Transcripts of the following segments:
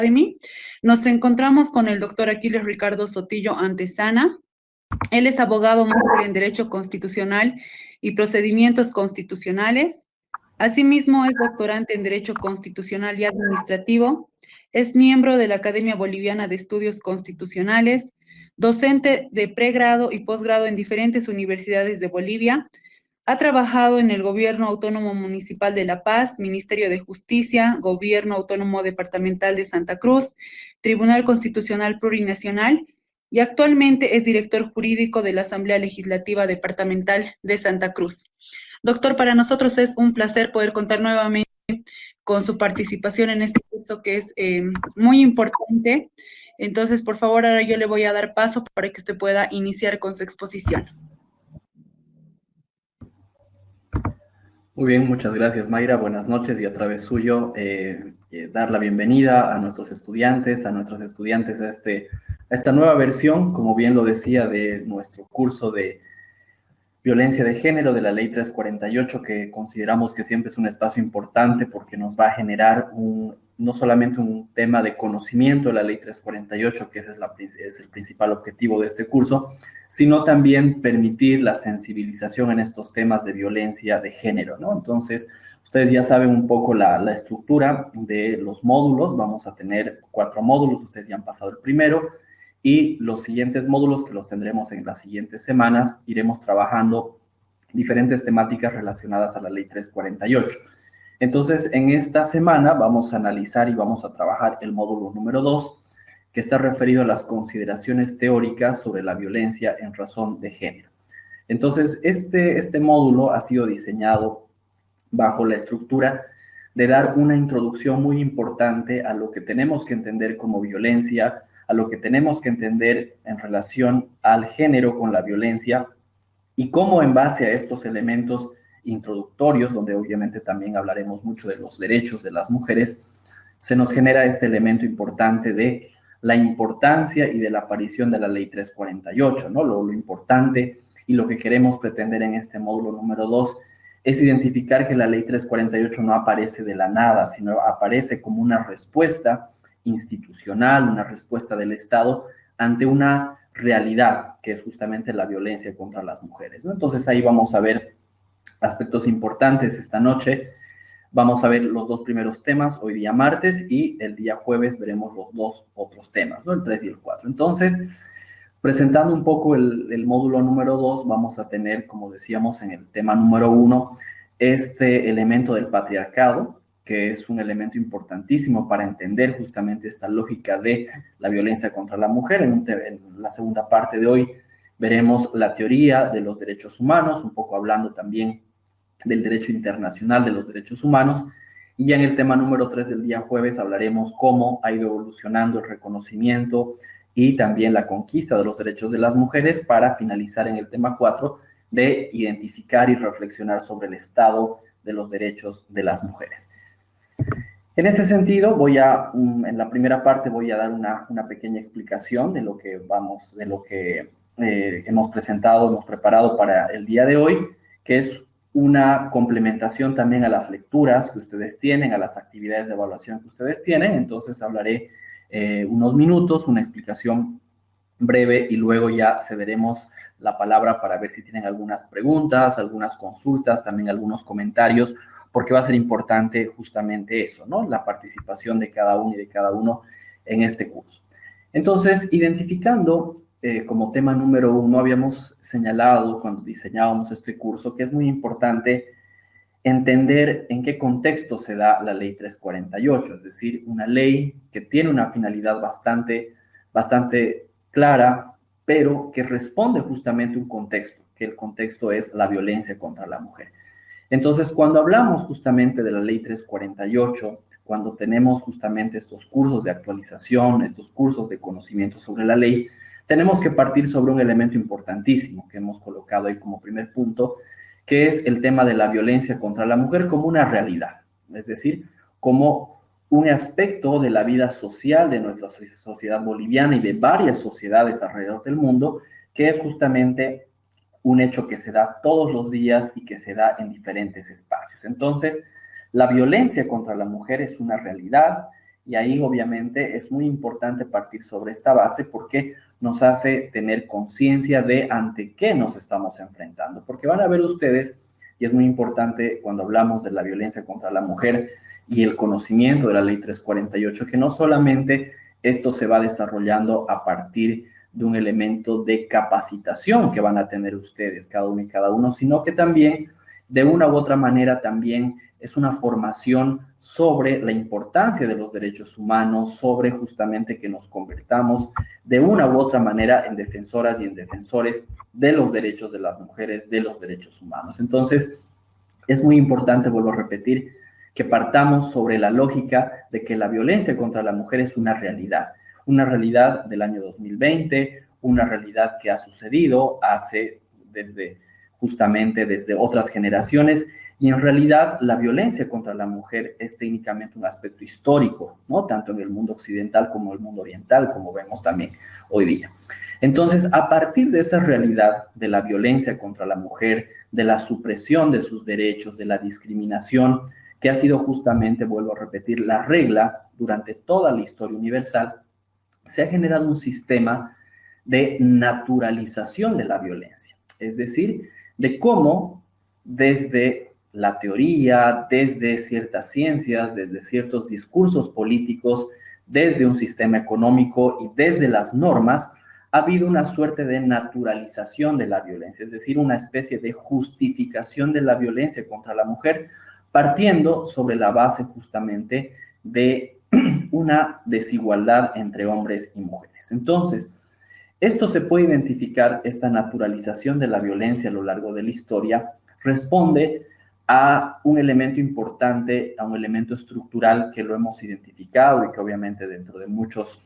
Academy. Nos encontramos con el doctor Aquiles Ricardo Sotillo Antesana. Él es abogado máster en Derecho Constitucional y Procedimientos Constitucionales. Asimismo, es doctorante en Derecho Constitucional y Administrativo. Es miembro de la Academia Boliviana de Estudios Constitucionales, docente de pregrado y posgrado en diferentes universidades de Bolivia. Ha trabajado en el Gobierno Autónomo Municipal de La Paz, Ministerio de Justicia, Gobierno Autónomo Departamental de Santa Cruz, Tribunal Constitucional Plurinacional y actualmente es director jurídico de la Asamblea Legislativa Departamental de Santa Cruz. Doctor, para nosotros es un placer poder contar nuevamente con su participación en este curso que es muy importante. Entonces, por favor, ahora yo le voy a dar paso para que usted pueda iniciar con su exposición. Muy bien, muchas gracias, Mayra. Buenas noches y a través suyo dar la bienvenida a nuestros estudiantes, a nuestras estudiantes a esta nueva versión, como bien lo decía, de nuestro curso de violencia de género de la Ley 348, que consideramos que siempre es un espacio importante porque nos va a generar no solamente un tema de conocimiento de la Ley 348, que ese es el principal objetivo de este curso, sino también permitir la sensibilización en estos temas de violencia de género, ¿no? Entonces, ustedes ya saben un poco la estructura de los módulos. Vamos a tener 4 módulos, ustedes ya han pasado el primero, y los siguientes módulos, que los tendremos en las siguientes semanas, iremos trabajando diferentes temáticas relacionadas a la Ley 348. Entonces, en esta semana vamos a analizar y vamos a trabajar el módulo número 2, que está referido a las consideraciones teóricas sobre la violencia en razón de género. Entonces, este módulo ha sido diseñado bajo la estructura de dar una introducción muy importante a lo que tenemos que entender como violencia, a lo que tenemos que entender en relación al género con la violencia, y cómo en base a estos elementos introductorios, donde obviamente también hablaremos mucho de los derechos de las mujeres, se nos genera este elemento importante de la importancia y de la aparición de la Ley 348, ¿no? Lo importante y lo que queremos pretender en este módulo número 2 es identificar que la Ley 348 no aparece de la nada, sino aparece como una respuesta institucional, una respuesta del Estado ante una realidad que es justamente la violencia contra las mujeres, ¿no? Entonces ahí vamos a ver aspectos importantes esta noche. Vamos a ver los 2 primeros temas hoy día martes, y el día jueves veremos los 2 otros temas, ¿no? El 3 y el 4. Entonces, presentando un poco el módulo número 2, vamos a tener, como decíamos en el tema número 1, este elemento del patriarcado, que es un elemento importantísimo para entender justamente esta lógica de la violencia contra la mujer. En la segunda parte de hoy veremos la teoría de los derechos humanos, un poco hablando también del derecho internacional de los derechos humanos, y ya en el tema número 3 del día jueves hablaremos cómo ha ido evolucionando el reconocimiento y también la conquista de los derechos de las mujeres, para finalizar en el tema 4 de identificar y reflexionar sobre el estado de los derechos de las mujeres. En ese sentido, en la primera parte voy a dar una pequeña explicación de lo que hemos presentado, hemos preparado para el día de hoy, que es una complementación también a las lecturas que ustedes tienen, a las actividades de evaluación que ustedes tienen. Entonces hablaré unos minutos, una explicación breve, y luego ya cederemos la palabra para ver si tienen algunas preguntas, algunas consultas, también algunos comentarios, porque va a ser importante justamente eso, ¿no? La participación de cada uno y de cada uno en este curso. Entonces, identificando como tema número 1, habíamos señalado cuando diseñábamos este curso que es muy importante entender en qué contexto se da la Ley 348, es decir, una ley que tiene una finalidad bastante clara, pero que responde justamente a un contexto, que el contexto es la violencia contra la mujer. Entonces, cuando hablamos justamente de la Ley 348, cuando tenemos justamente estos cursos de actualización, estos cursos de conocimiento sobre la ley, tenemos que partir sobre un elemento importantísimo que hemos colocado ahí como primer punto, que es el tema de la violencia contra la mujer como una realidad, es decir, como un aspecto de la vida social de nuestra sociedad boliviana y de varias sociedades alrededor del mundo, que es justamente un hecho que se da todos los días y que se da en diferentes espacios. Entonces, la violencia contra la mujer es una realidad, Y ahí obviamente es muy importante partir sobre esta base porque nos hace tener conciencia de ante qué nos estamos enfrentando. Porque van a ver ustedes, y es muy importante cuando hablamos de la violencia contra la mujer y el conocimiento de la Ley 348, que no solamente esto se va desarrollando a partir de un elemento de capacitación que van a tener ustedes, cada uno y cada uno, sino que también, de una u otra manera, también es una formación sobre la importancia de los derechos humanos, sobre justamente que nos convertamos de una u otra manera en defensoras y en defensores de los derechos de las mujeres, de los derechos humanos. Entonces, es muy importante, vuelvo a repetir, que partamos sobre la lógica de que la violencia contra la mujer es una realidad del año 2020, una realidad que ha sucedido justamente desde otras generaciones, y en realidad la violencia contra la mujer es técnicamente un aspecto histórico, ¿no? Tanto en el mundo occidental como en el mundo oriental, como vemos también hoy día. Entonces, a partir de esa realidad de la violencia contra la mujer, de la supresión de sus derechos, de la discriminación, que ha sido justamente, vuelvo a repetir, la regla durante toda la historia universal, se ha generado un sistema de naturalización de la violencia. Es decir, de cómo desde la teoría, desde ciertas ciencias, desde ciertos discursos políticos, desde un sistema económico y desde las normas, ha habido una suerte de naturalización de la violencia, es decir, una especie de justificación de la violencia contra la mujer, partiendo sobre la base justamente de una desigualdad entre hombres y mujeres. Entonces, esto se puede identificar, esta naturalización de la violencia a lo largo de la historia, responde a un elemento importante, a un elemento estructural que lo hemos identificado y que obviamente dentro de muchos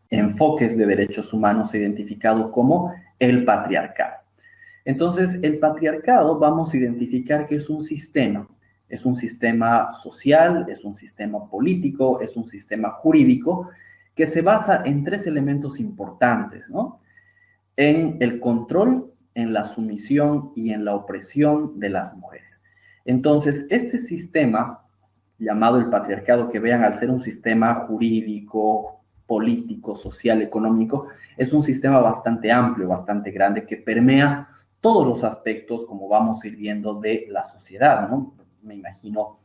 enfoques de derechos humanos se ha identificado como el patriarcado. Entonces, el patriarcado vamos a identificar que es un sistema social, es un sistema político, es un sistema jurídico que se basa en tres elementos importantes, ¿no? En el control, en la sumisión y en la opresión de las mujeres. Entonces, este sistema llamado el patriarcado, que vean al ser un sistema jurídico, político, social, económico, es un sistema bastante amplio, bastante grande, que permea todos los aspectos, como vamos a ir viendo, de la sociedad, ¿no? Me imagino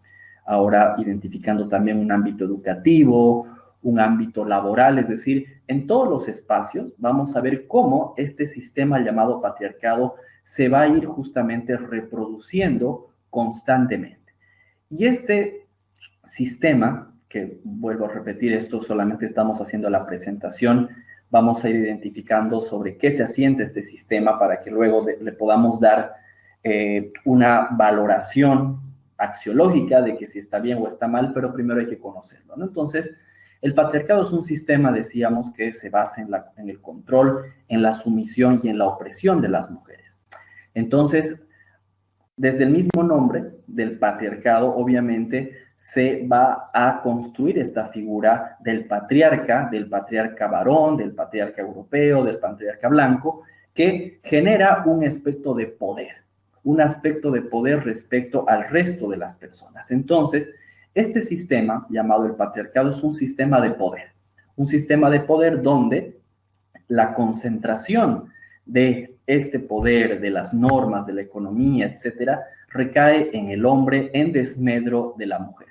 ahora identificando también un ámbito educativo, un ámbito laboral, es decir, en todos los espacios vamos a ver cómo este sistema llamado patriarcado se va a ir justamente reproduciendo constantemente. Y este sistema, que vuelvo a repetir, esto solamente estamos haciendo la presentación, vamos a ir identificando sobre qué se asienta este sistema para que luego le podamos dar una valoración axiológica de que si está bien o está mal, pero primero hay que conocerlo, ¿no? Entonces, el patriarcado es un sistema, decíamos, que se basa en el control, en la sumisión y en la opresión de las mujeres. Entonces, desde el mismo nombre del patriarcado, obviamente, se va a construir esta figura del patriarca varón, del patriarca europeo, del patriarca blanco, que genera un aspecto de poder respecto al resto de las personas. Entonces, este sistema llamado el patriarcado es un sistema de poder donde la concentración de este poder, de las normas, de la economía, etcétera, recae en el hombre en desmedro de la mujer.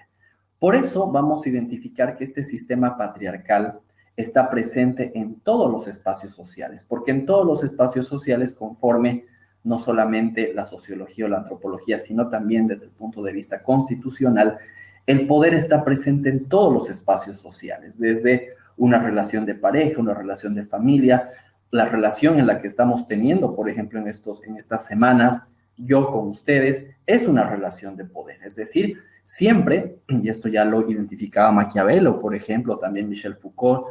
Por eso vamos a identificar que este sistema patriarcal está presente en todos los espacios sociales, porque en todos los espacios sociales, conforme no solamente la sociología o la antropología, sino también desde el punto de vista constitucional, el poder está presente en todos los espacios sociales, desde una relación de pareja, una relación de familia, la relación en la que estamos teniendo, por ejemplo, en estas semanas, yo con ustedes, es una relación de poder. Es decir, siempre, y esto ya lo identificaba Maquiavelo, por ejemplo, también Michel Foucault,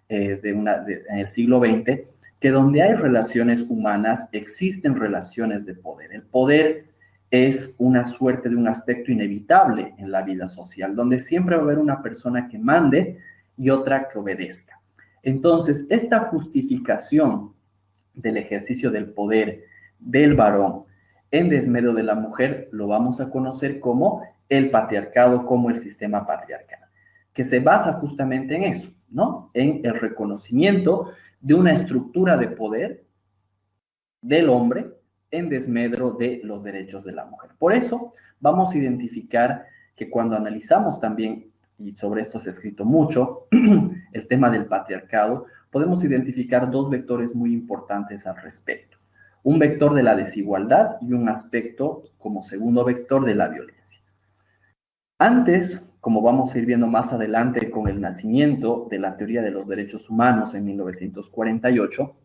en el siglo XX, que donde hay relaciones humanas, existen relaciones de poder. El poder es una suerte de un aspecto inevitable en la vida social, donde siempre va a haber una persona que mande y otra que obedezca. Entonces, esta justificación del ejercicio del poder del varón en desmedro de la mujer lo vamos a conocer como el patriarcado, como el sistema patriarcal. que se basa justamente en eso, ¿no? En el reconocimiento de una estructura de poder del hombre en desmedro de los derechos de la mujer. Por eso vamos a identificar que cuando analizamos también, y sobre esto se ha escrito mucho, el tema del patriarcado, podemos identificar dos vectores muy importantes al respecto. Un vector de la desigualdad y un aspecto como segundo vector de la violencia. Antes, como vamos a ir viendo más adelante con el nacimiento de la teoría de los derechos humanos en 1948,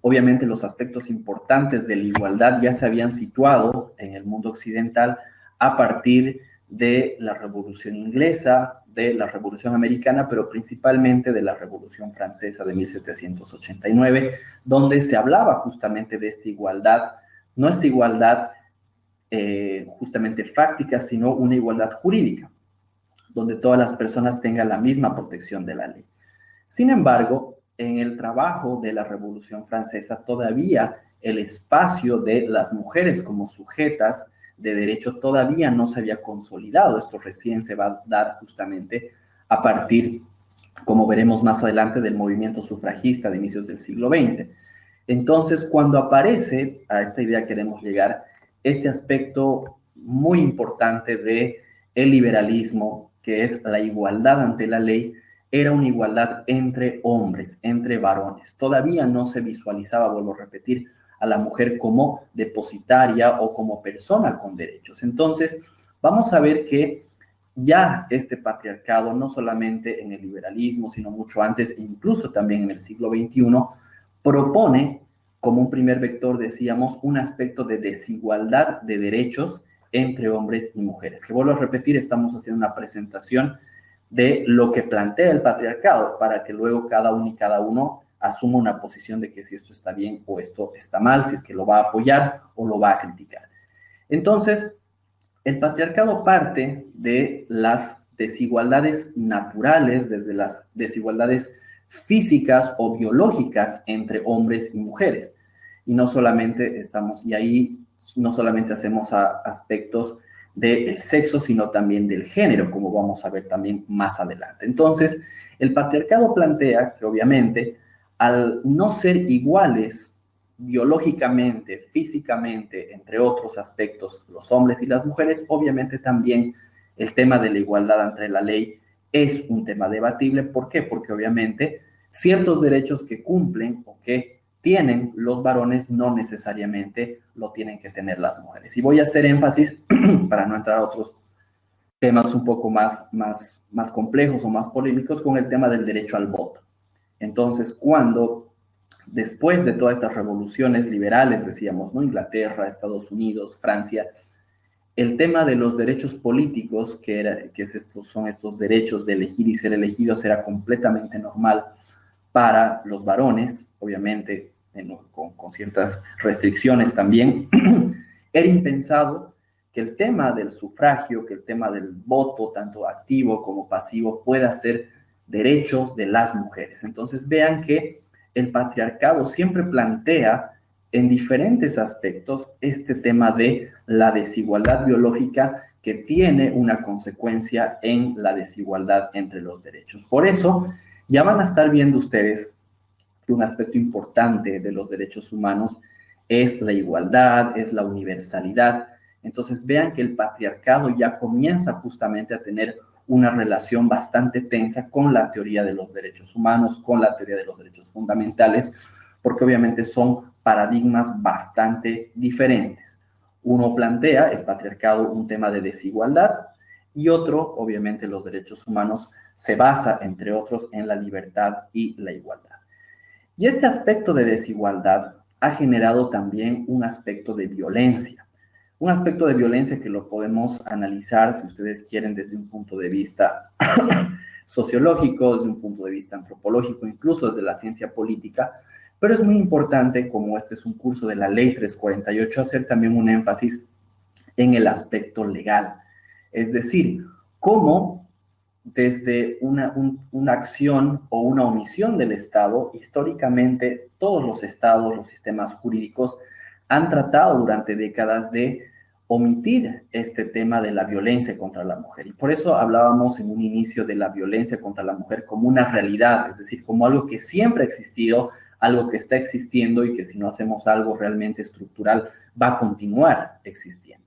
obviamente los aspectos importantes de la igualdad ya se habían situado en el mundo occidental a partir de la Revolución Inglesa, de la Revolución Americana, pero principalmente de la Revolución Francesa de 1789, donde se hablaba justamente de esta igualdad, no esta igualdad justamente fáctica, sino una igualdad jurídica, donde todas las personas tengan la misma protección de la ley. Sin embargo, en el trabajo de la Revolución Francesa, todavía el espacio de las mujeres como sujetas de derecho todavía no se había consolidado. Esto recién se va a dar justamente a partir, como veremos más adelante, del movimiento sufragista de inicios del siglo XX. Entonces, cuando aparece, a esta idea queremos llegar, este aspecto muy importante de el liberalismo, que es la igualdad ante la ley, era una igualdad entre hombres, entre varones. Todavía no se visualizaba, vuelvo a repetir, a la mujer como depositaria o como persona con derechos. Entonces, vamos a ver que ya este patriarcado, no solamente en el liberalismo, sino mucho antes, incluso también en el siglo XXI, propone como un primer vector, decíamos, un aspecto de desigualdad de derechos entre hombres y mujeres. Que vuelvo a repetir, estamos haciendo una presentación de lo que plantea el patriarcado, para que luego cada uno y cada uno asuma una posición de que si esto está bien o esto está mal, si es que lo va a apoyar o lo va a criticar. Entonces, el patriarcado parte de las desigualdades naturales, desde las desigualdades físicas o biológicas entre hombres y mujeres. Y no solamente estamos, y ahí no solamente hacemos aspectos del sexo, sino también del género, como vamos a ver también más adelante. Entonces, el patriarcado plantea que obviamente, al no ser iguales biológicamente, físicamente, entre otros aspectos, los hombres y las mujeres, obviamente también el tema de la igualdad ante la ley es un tema debatible. ¿Por qué? Porque obviamente ciertos derechos que cumplen o que tienen los varones no necesariamente lo tienen que tener las mujeres. Y voy a hacer énfasis, para no entrar a otros temas un poco más complejos o más polémicos, con el tema del derecho al voto. Entonces, cuando después de todas estas revoluciones liberales, decíamos, ¿no? Inglaterra, Estados Unidos, Francia, el tema de los derechos políticos, son estos derechos de elegir y ser elegidos, era completamente normal para los varones, obviamente con ciertas restricciones también. Era impensado que el tema del sufragio, que el tema del voto, tanto activo como pasivo, pueda ser derechos de las mujeres. Entonces vean que el patriarcado siempre plantea en diferentes aspectos este tema de la desigualdad biológica que tiene una consecuencia en la desigualdad entre los derechos. Por eso, ya van a estar viendo ustedes que un aspecto importante de los derechos humanos es la igualdad, es la universalidad. Entonces vean que el patriarcado ya comienza justamente a tener una relación bastante tensa con la teoría de los derechos humanos, con la teoría de los derechos fundamentales, porque obviamente son paradigmas bastante diferentes. Uno plantea, el patriarcado, un tema de desigualdad, y otro, obviamente, los derechos humanos, se basa, entre otros, en la libertad y la igualdad. Y este aspecto de desigualdad ha generado también un aspecto de violencia. Un aspecto de violencia que lo podemos analizar, si ustedes quieren, desde un punto de vista sociológico, desde un punto de vista antropológico, incluso desde la ciencia política, pero es muy importante, como este es un curso de la Ley 348, hacer también un énfasis en el aspecto legal. Es decir, cómo desde una acción o una omisión del Estado, históricamente todos los estados, los sistemas jurídicos, han tratado durante décadas de omitir este tema de la violencia contra la mujer. Y por eso hablábamos en un inicio de la violencia contra la mujer como una realidad, es decir, como algo que siempre ha existido, algo que está existiendo y que si no hacemos algo realmente estructural va a continuar existiendo.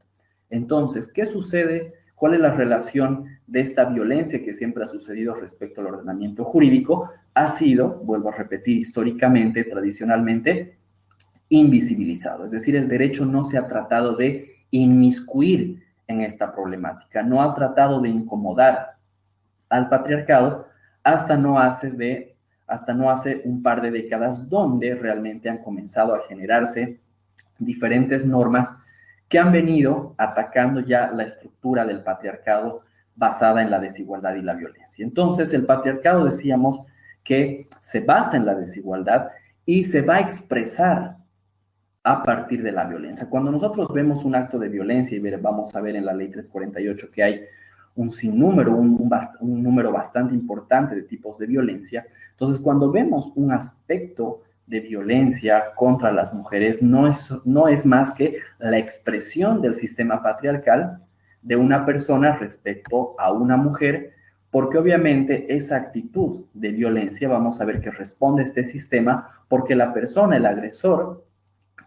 Entonces, ¿qué sucede? ¿Cuál es la relación de esta violencia que siempre ha sucedido respecto al ordenamiento jurídico? Ha sido, vuelvo a repetir, históricamente, tradicionalmente, invisibilizado. Es decir, el derecho no se ha tratado de inmiscuir en esta problemática, no ha tratado de incomodar al patriarcado hasta no hace un par de décadas donde realmente han comenzado a generarse diferentes normas que han venido atacando ya la estructura del patriarcado basada en la desigualdad y la violencia. Entonces, el patriarcado, decíamos, que se basa en la desigualdad y se va a expresar a partir de la violencia. Cuando nosotros vemos un acto de violencia, y vamos a ver en la ley 348 que hay un sinnúmero, un número bastante importante de tipos de violencia, entonces cuando vemos un aspecto de violencia contra las mujeres, no es más que la expresión del sistema patriarcal de una persona respecto a una mujer, porque obviamente esa actitud de violencia, vamos a ver que responde este sistema, porque la persona, el agresor,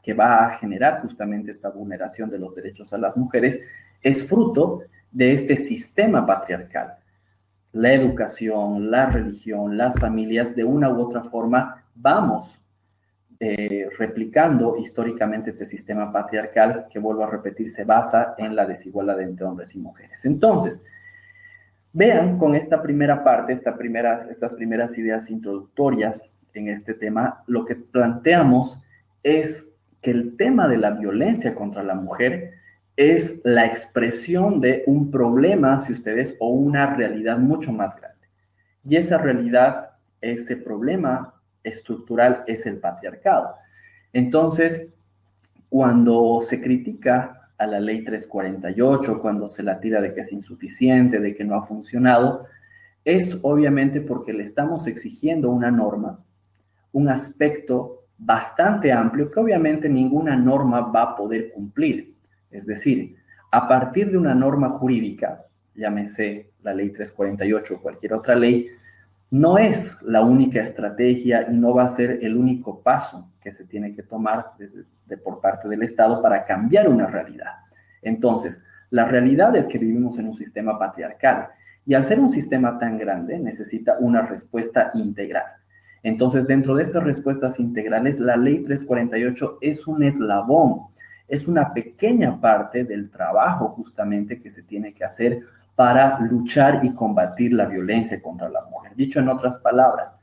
que va a generar justamente esta vulneración de los derechos a las mujeres, es fruto de este sistema patriarcal. La educación, la religión, las familias, de una u otra forma, vamos replicando históricamente este sistema patriarcal que, vuelvo a repetir, se basa en la desigualdad entre hombres y mujeres. Entonces, vean con esta primera parte, estas primeras ideas introductorias en este tema, lo que planteamos es que el tema de la violencia contra la mujer es la expresión de un problema, si ustedes, o una realidad mucho más grande. Y esa realidad, ese problema estructural es el patriarcado. Entonces, cuando se critica a la ley 348, cuando se la tira de que es insuficiente, de que no ha funcionado, es obviamente porque le estamos exigiendo una norma, un aspecto bastante amplio que obviamente ninguna norma va a poder cumplir. Es decir, a partir de una norma jurídica, llámese la ley 348 o cualquier otra ley, no es la única estrategia y no va a ser el único paso que se tiene que tomar por parte del Estado para cambiar una realidad. Entonces, la realidad es que vivimos en un sistema patriarcal y al ser un sistema tan grande necesita una respuesta integral. Entonces, dentro de estas respuestas integrales, la ley 348 es un eslabón, es una pequeña parte del trabajo justamente que se tiene que hacer para luchar y combatir la violencia contra la mujer. Dicho en otras palabras,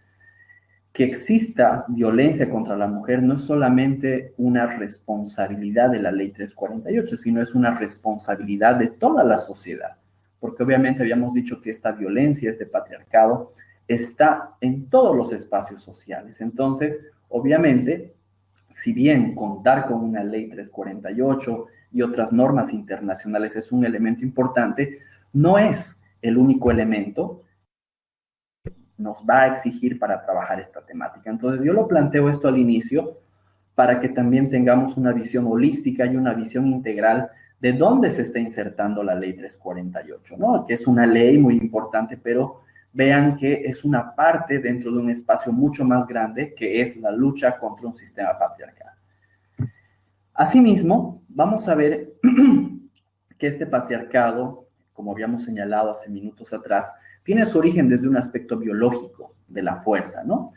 que exista violencia contra la mujer no es solamente una responsabilidad de la ley 348, sino es una responsabilidad de toda la sociedad, porque obviamente habíamos dicho que esta violencia, este patriarcado, está en todos los espacios sociales. Entonces, obviamente, si bien contar con una ley 348 y otras normas internacionales es un elemento importante, no es el único elemento que nos va a exigir para trabajar esta temática. Entonces, yo lo planteo esto al inicio para que también tengamos una visión holística y una visión integral de dónde se está insertando la ley 348, ¿no? Que es una ley muy importante, pero vean que es una parte dentro de un espacio mucho más grande que es la lucha contra un sistema patriarcal. Asimismo, vamos a ver que este patriarcado, como habíamos señalado hace minutos atrás, tiene su origen desde un aspecto biológico de la fuerza, ¿no?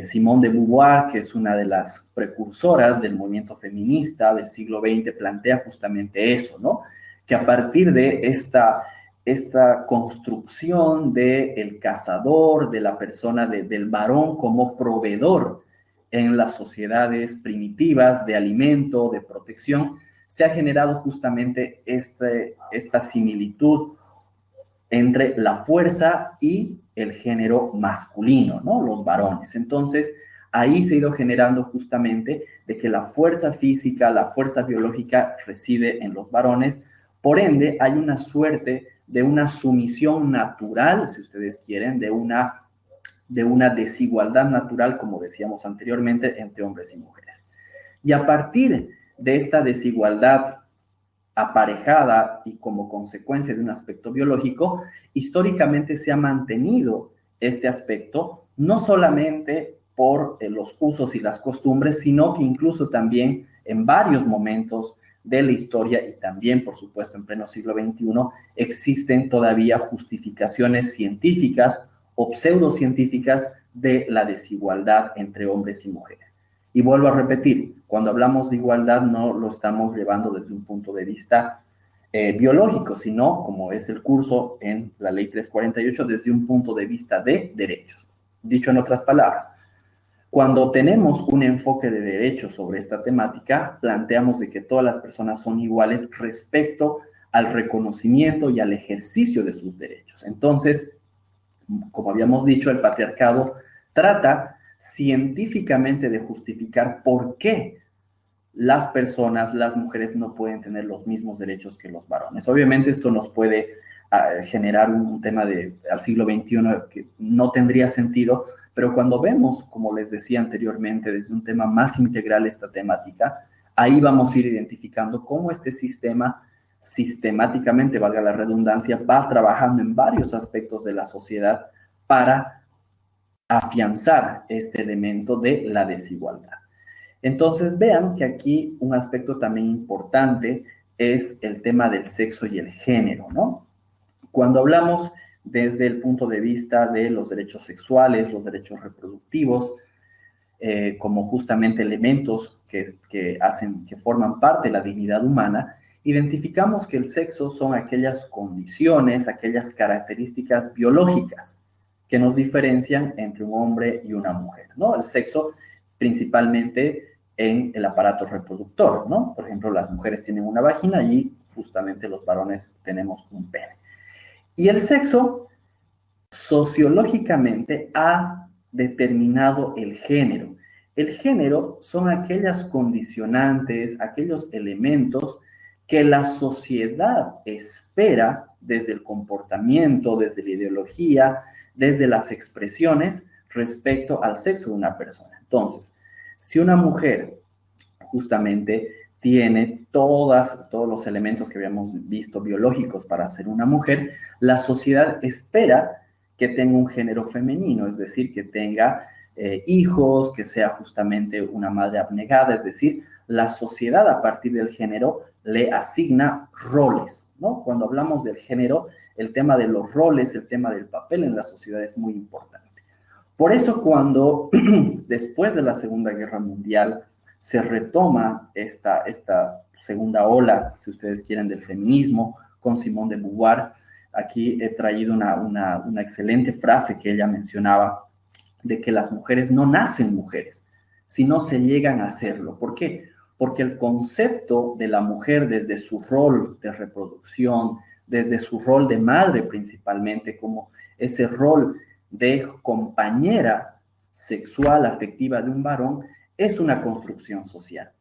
Simone de Beauvoir, que es una de las precursoras del movimiento feminista del siglo XX, plantea justamente eso, ¿no? Que a partir de esta construcción del cazador, de la persona, del varón como proveedor en las sociedades primitivas de alimento, de protección, se ha generado justamente esta similitud entre la fuerza y el género masculino, ¿no? Los varones. Entonces, ahí se ha ido generando justamente de que la fuerza física, la fuerza biológica reside en los varones. Por ende, hay una suerte de una sumisión natural, si ustedes quieren, de una desigualdad natural, como decíamos anteriormente, entre hombres y mujeres. Y a partir de esta desigualdad aparejada y como consecuencia de un aspecto biológico, históricamente se ha mantenido este aspecto, no solamente por los usos y las costumbres, sino que incluso también en varios momentos de la historia y también, por supuesto, en pleno siglo XXI, existen todavía justificaciones científicas o pseudocientíficas de la desigualdad entre hombres y mujeres. Y vuelvo a repetir, cuando hablamos de igualdad no lo estamos llevando desde un punto de vista biológico, sino, como es el curso en la Ley 348, desde un punto de vista de derechos. Dicho en otras palabras, cuando tenemos un enfoque de derechos sobre esta temática, planteamos de que todas las personas son iguales respecto al reconocimiento y al ejercicio de sus derechos. Entonces, como habíamos dicho, el patriarcado trata científicamente de justificar por qué las personas, las mujeres no pueden tener los mismos derechos que los varones. Obviamente esto nos puede generar un tema al siglo XXI que no tendría sentido, pero cuando vemos, como les decía anteriormente, desde un tema más integral esta temática, ahí vamos a ir identificando cómo este sistema sistemáticamente, valga la redundancia, va trabajando en varios aspectos de la sociedad para afianzar este elemento de la desigualdad. Entonces, vean que aquí un aspecto también importante es el tema del sexo y el género, ¿no? Cuando hablamos desde el punto de vista de los derechos sexuales, los derechos reproductivos, como justamente elementos que forman parte de la dignidad humana, identificamos que el sexo son aquellas condiciones, aquellas características biológicas que nos diferencian entre un hombre y una mujer, ¿no? El sexo principalmente en el aparato reproductor, ¿no? Por ejemplo, las mujeres tienen una vagina y justamente los varones tenemos un pene. Y el sexo sociológicamente ha determinado el género. El género son aquellas condicionantes, aquellos elementos que la sociedad espera desde el comportamiento, desde la ideología, desde las expresiones respecto al sexo de una persona. Entonces, si una mujer justamente tiene todos los elementos que habíamos visto biológicos para ser una mujer, la sociedad espera que tenga un género femenino, es decir, que tenga hijos, que sea justamente una madre abnegada, es decir, la sociedad a partir del género le asigna roles, ¿no? Cuando hablamos del género, el tema de los roles, el tema del papel en la sociedad es muy importante. Por eso cuando después de la Segunda Guerra Mundial se retoma esta segunda ola, si ustedes quieren, del feminismo con Simone de Beauvoir, aquí he traído una excelente frase que ella mencionaba, de que las mujeres no nacen mujeres, sino se llegan a hacerlo. ¿Por qué? Porque el concepto de la mujer desde su rol de reproducción, desde su rol de madre principalmente, como ese rol de compañera sexual, afectiva de un varón, es una construcción social.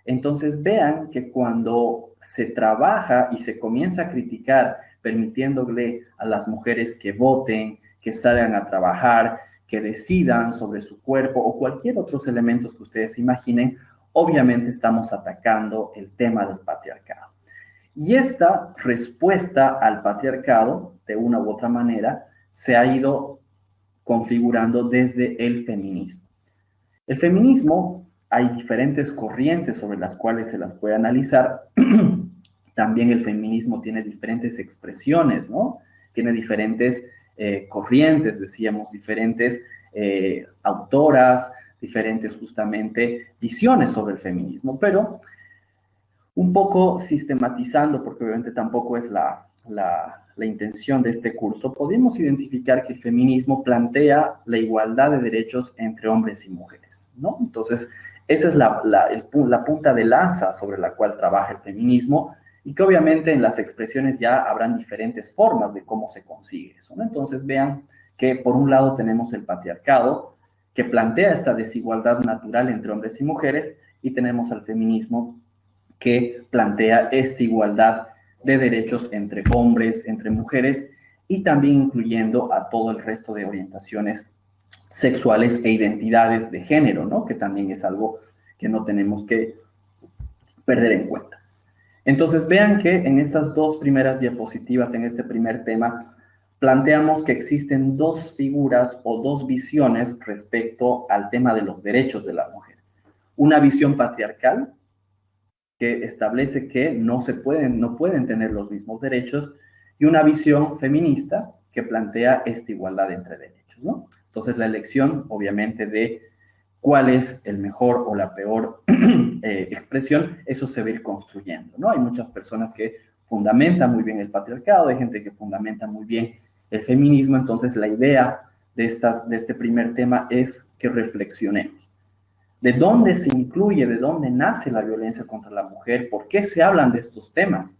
Entonces vean que cuando se trabaja y se comienza a criticar, permitiéndole a las mujeres que voten, que salgan a trabajar, que decidan sobre su cuerpo o cualquier otros elementos que ustedes imaginen, obviamente estamos atacando el tema del patriarcado. Y esta respuesta al patriarcado, de una u otra manera, se ha ido configurando desde el feminismo. El feminismo, hay diferentes corrientes sobre las cuales se las puede analizar. También el feminismo tiene diferentes expresiones, ¿no? Tiene diferentes corrientes, decíamos, diferentes autoras, diferentes justamente visiones sobre el feminismo, pero un poco sistematizando, porque obviamente tampoco es la intención de este curso, podemos identificar que el feminismo plantea la igualdad de derechos entre hombres y mujeres, ¿no? Entonces, esa es la punta de lanza sobre la cual trabaja el feminismo y que obviamente en las expresiones ya habrán diferentes formas de cómo se consigue eso, ¿no? Entonces, vean que por un lado tenemos el patriarcado, que plantea esta desigualdad natural entre hombres y mujeres, y tenemos al feminismo que plantea esta igualdad de derechos entre hombres, entre mujeres, y también incluyendo a todo el resto de orientaciones sexuales e identidades de género, ¿no? Que también es algo que no tenemos que perder en cuenta. Entonces, vean que en estas dos primeras diapositivas, en este primer tema, planteamos que existen dos figuras o dos visiones respecto al tema de los derechos de la mujer. Una visión patriarcal, que establece que no pueden tener los mismos derechos, y una visión feminista que plantea esta igualdad entre derechos, ¿no? Entonces, la elección, obviamente, de cuál es el mejor o la peor expresión, eso se va a ir construyendo, ¿no? Hay muchas personas que fundamentan muy bien el patriarcado, hay gente que fundamenta muy bien el feminismo. Entonces, la idea de este primer tema es que reflexionemos. ¿De dónde se incluye, de dónde nace la violencia contra la mujer? ¿Por qué se hablan de estos temas?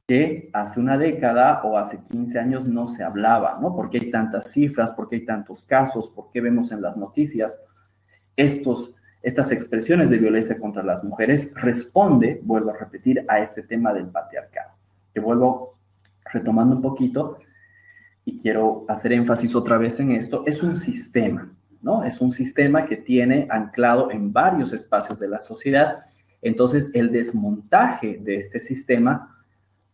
Que hace una década o hace 15 años no se hablaba, ¿no? ¿Por qué hay tantas cifras? ¿Por qué hay tantos casos? ¿Por qué vemos en las noticias estas expresiones de violencia contra las mujeres? Responde, vuelvo a repetir, a este tema del patriarcado. Que vuelvo retomando un poquito y quiero hacer énfasis otra vez en esto. Es un sistema, ¿no? Es un sistema que tiene anclado en varios espacios de la sociedad. Entonces, el desmontaje de este sistema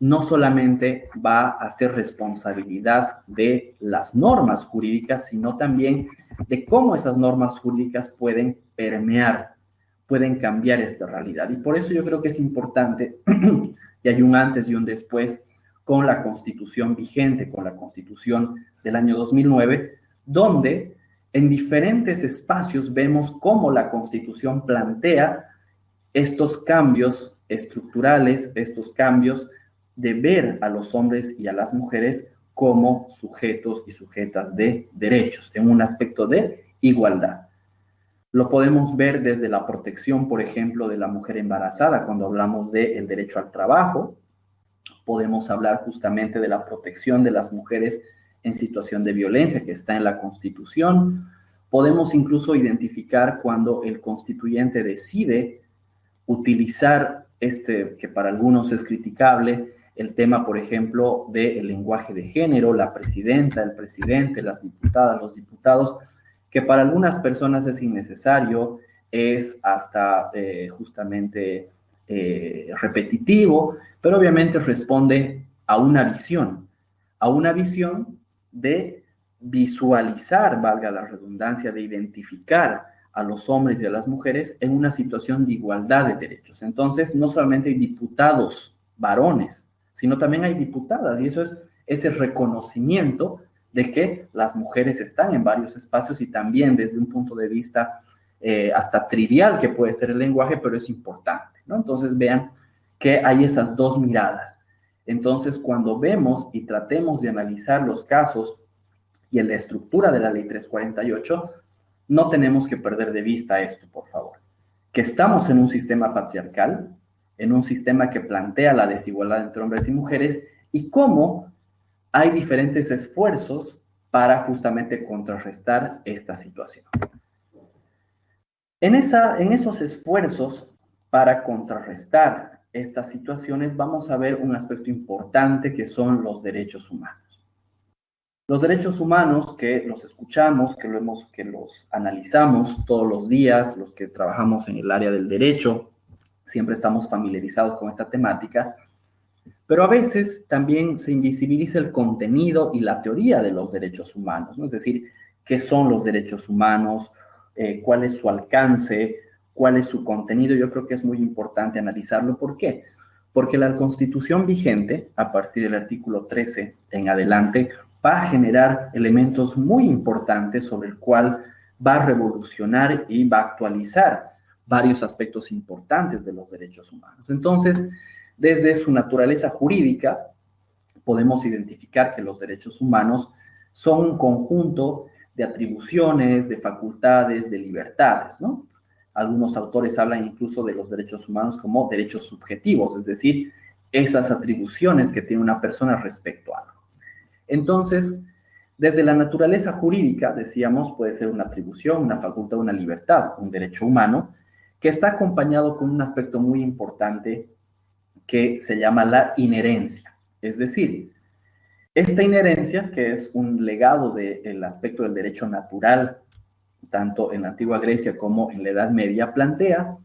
no solamente va a ser responsabilidad de las normas jurídicas, sino también de cómo esas normas jurídicas pueden permear, pueden cambiar esta realidad. Y por eso yo creo que es importante, y hay un antes y un después con la Constitución vigente, con la Constitución del año 2009, donde en diferentes espacios vemos cómo la Constitución plantea estos cambios estructurales, estos cambios de ver a los hombres y a las mujeres como sujetos y sujetas de derechos, en un aspecto de igualdad. Lo podemos ver desde la protección, por ejemplo, de la mujer embarazada, cuando hablamos del derecho al trabajo. Podemos hablar justamente de la protección de las mujeres en situación de violencia, que está en la Constitución. Podemos incluso identificar cuando el constituyente decide utilizar que para algunos es criticable, el tema, por ejemplo, del lenguaje de género, la presidenta, el presidente, las diputadas, los diputados, que para algunas personas es innecesario, es hasta justamente repetitivo, pero obviamente responde a una visión de visualizar, valga la redundancia, de identificar a los hombres y a las mujeres en una situación de igualdad de derechos. Entonces, no solamente hay diputados varones, sino también hay diputadas, y eso es ese reconocimiento de que las mujeres están en varios espacios, y también desde un punto de vista hasta trivial que puede ser el lenguaje, pero es importante, ¿no? Entonces, vean que hay esas dos miradas. Entonces, cuando vemos y tratemos de analizar los casos y en la estructura de la Ley 348, no tenemos que perder de vista esto, por favor, que estamos en un sistema patriarcal, en un sistema que plantea la desigualdad entre hombres y mujeres, y cómo hay diferentes esfuerzos para justamente contrarrestar esta situación. En esos esfuerzos para contrarrestar estas situaciones, vamos a ver un aspecto importante que son los derechos humanos. Los derechos humanos que los escuchamos, que los analizamos todos los días, los que trabajamos en el área del derecho, siempre estamos familiarizados con esta temática, pero a veces también se invisibiliza el contenido y la teoría de los derechos humanos, ¿no? Es decir, qué son los derechos humanos, cuál es su alcance, cuál es su contenido. Yo creo que es muy importante analizarlo. ¿Por qué? Porque la Constitución vigente, a partir del artículo 13 en adelante, va a generar elementos muy importantes sobre el cual va a revolucionar y va a actualizar varios aspectos importantes de los derechos humanos. Entonces, desde su naturaleza jurídica, podemos identificar que los derechos humanos son un conjunto de atribuciones, de facultades, de libertades, ¿no? Algunos autores hablan incluso de los derechos humanos como derechos subjetivos, es decir, esas atribuciones que tiene una persona respecto a algo. Entonces, desde la naturaleza jurídica, decíamos, puede ser una atribución, una facultad, una libertad, un derecho humano, que está acompañado con un aspecto muy importante que se llama la inherencia. Es decir, esta inherencia, que es un legado del aspecto del derecho natural, tanto en la antigua Grecia como en la Edad Media, plantea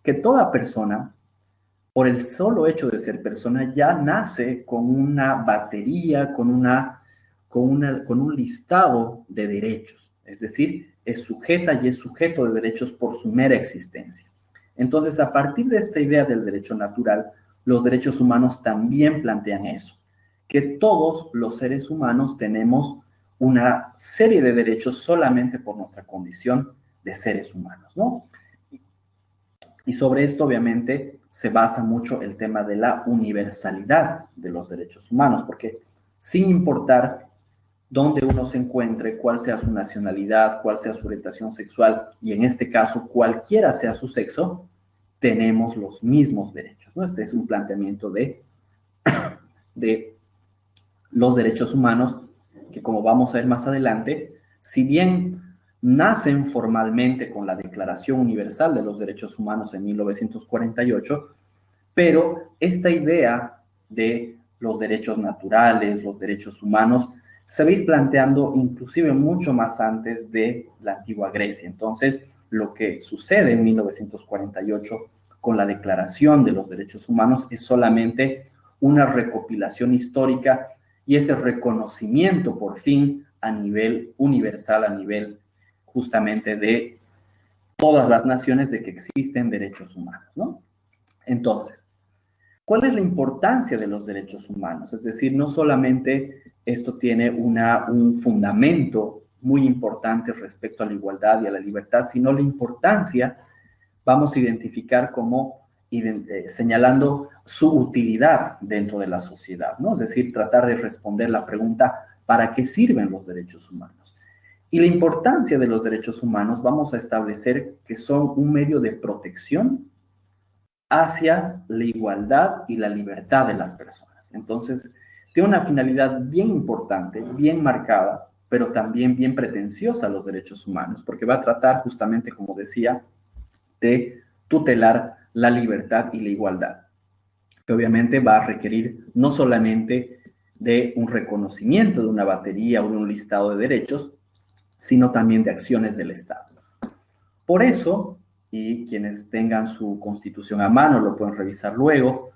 que toda persona por el solo hecho de ser persona, ya nace con una batería, con un listado de derechos. Es decir, es sujeta y es sujeto de derechos por su mera existencia. Entonces, a partir de esta idea del derecho natural, los derechos humanos también plantean eso, que todos los seres humanos tenemos una serie de derechos solamente por nuestra condición de seres humanos, ¿no? Y sobre esto, obviamente, se basa mucho el tema de la universalidad de los derechos humanos, porque sin importar dónde uno se encuentre, cuál sea su nacionalidad, cuál sea su orientación sexual, y en este caso, cualquiera sea su sexo, tenemos los mismos derechos, ¿no? Este es un planteamiento de los derechos humanos, que como vamos a ver más adelante, si bien nacen formalmente con la Declaración Universal de los Derechos Humanos en 1948, pero esta idea de los derechos naturales, los derechos humanos, se va a ir planteando inclusive mucho más antes de la antigua Grecia. Entonces, lo que sucede en 1948 con la Declaración de los Derechos Humanos es solamente una recopilación histórica y ese reconocimiento por fin a nivel universal, a nivel justamente de todas las naciones de que existen derechos humanos, ¿no? Entonces, ¿cuál es la importancia de los derechos humanos? Es decir, no solamente esto tiene un fundamento muy importante respecto a la igualdad y a la libertad, sino la importancia vamos a identificar como señalando su utilidad dentro de la sociedad, ¿no? Es decir, tratar de responder la pregunta, ¿para qué sirven los derechos humanos? Y la importancia de los derechos humanos vamos a establecer que son un medio de protección hacia la igualdad y la libertad de las personas. Entonces, tiene una finalidad bien importante, bien marcada, pero también bien pretenciosa los derechos humanos, porque va a tratar justamente, como decía, de tutelar la libertad y la igualdad, que obviamente va a requerir no solamente de un reconocimiento de una batería o de un listado de derechos, sino también de acciones del Estado. Por eso, y quienes tengan su Constitución a mano lo pueden revisar luego,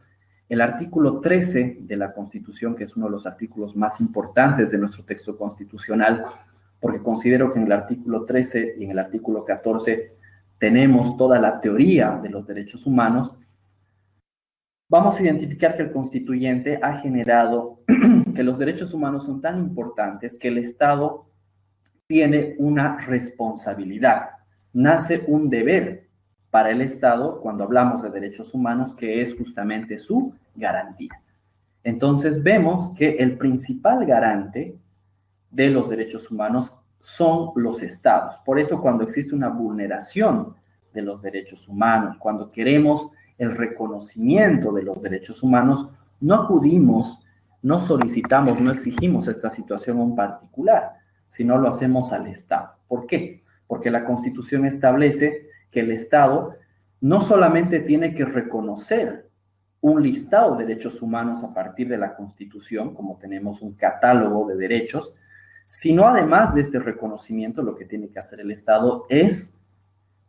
el artículo 13 de la Constitución, que es uno de los artículos más importantes de nuestro texto constitucional, porque considero que en el artículo 13 y en el artículo 14 tenemos toda la teoría de los derechos humanos, vamos a identificar que el constituyente ha generado que los derechos humanos son tan importantes que el Estado tiene una responsabilidad, nace un deber para el Estado cuando hablamos de derechos humanos, que es justamente su garantía. Entonces vemos que el principal garante de los derechos humanos son los estados. Por eso cuando existe una vulneración de los derechos humanos, cuando queremos el reconocimiento de los derechos humanos, no acudimos, no solicitamos, no exigimos esta situación en particular, sino lo hacemos al Estado. ¿Por qué? Porque la Constitución establece que el Estado no solamente tiene que reconocer un listado de derechos humanos a partir de la Constitución, como tenemos un catálogo de derechos, sino además de este reconocimiento, lo que tiene que hacer el Estado es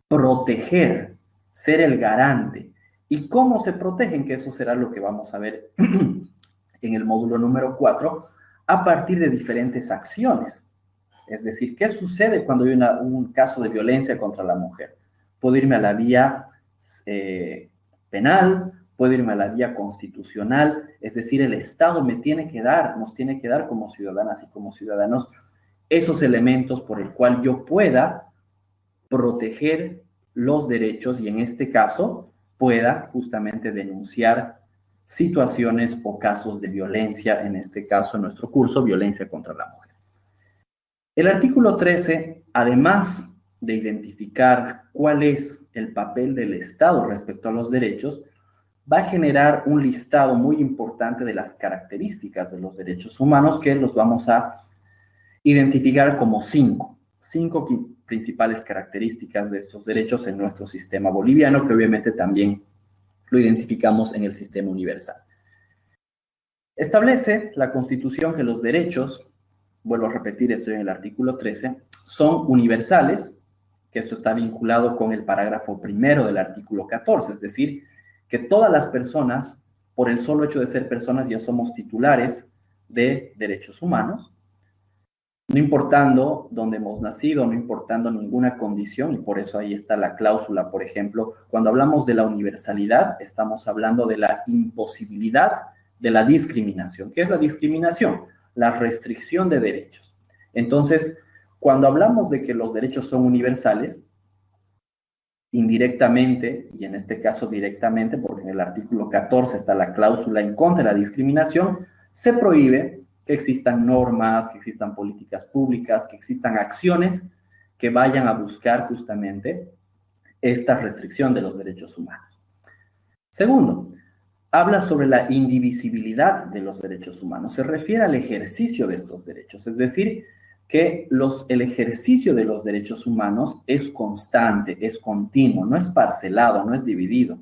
proteger, ser el garante. ¿Y cómo se protegen? Que eso será lo que vamos a ver en el módulo número 4, a partir de diferentes acciones. Es decir, ¿qué sucede cuando hay un caso de violencia contra la mujer? Puedo irme a la vía penal, puedo irme a la vía constitucional, es decir, el Estado nos tiene que dar como ciudadanas y como ciudadanos esos elementos por el cual yo pueda proteger los derechos y en este caso pueda justamente denunciar situaciones o casos de violencia, en este caso en nuestro curso, violencia contra la mujer. El artículo 13, además de identificar cuál es el papel del Estado respecto a los derechos, va a generar un listado muy importante de las características de los derechos humanos que los vamos a identificar como cinco principales características de estos derechos en nuestro sistema boliviano, que obviamente también lo identificamos en el sistema universal. Establece la Constitución que los derechos, vuelvo a repetir, estoy en el artículo 13, son universales, que esto está vinculado con el parágrafo primero del artículo 14, es decir, que todas las personas, por el solo hecho de ser personas, ya somos titulares de derechos humanos, no importando dónde hemos nacido, no importando ninguna condición, y por eso ahí está la cláusula, por ejemplo, cuando hablamos de la universalidad, estamos hablando de la imposibilidad de la discriminación. ¿Qué es la discriminación? La restricción de derechos. Entonces, cuando hablamos de que los derechos son universales, indirectamente, y en este caso directamente, porque en el artículo 14 está la cláusula en contra de la discriminación, se prohíbe que existan normas, que existan políticas públicas, que existan acciones que vayan a buscar justamente esta restricción de los derechos humanos. Segundo, habla sobre la indivisibilidad de los derechos humanos. Se refiere al ejercicio de estos derechos, es decir, que el ejercicio de los derechos humanos es constante, es continuo, no es parcelado, no es dividido.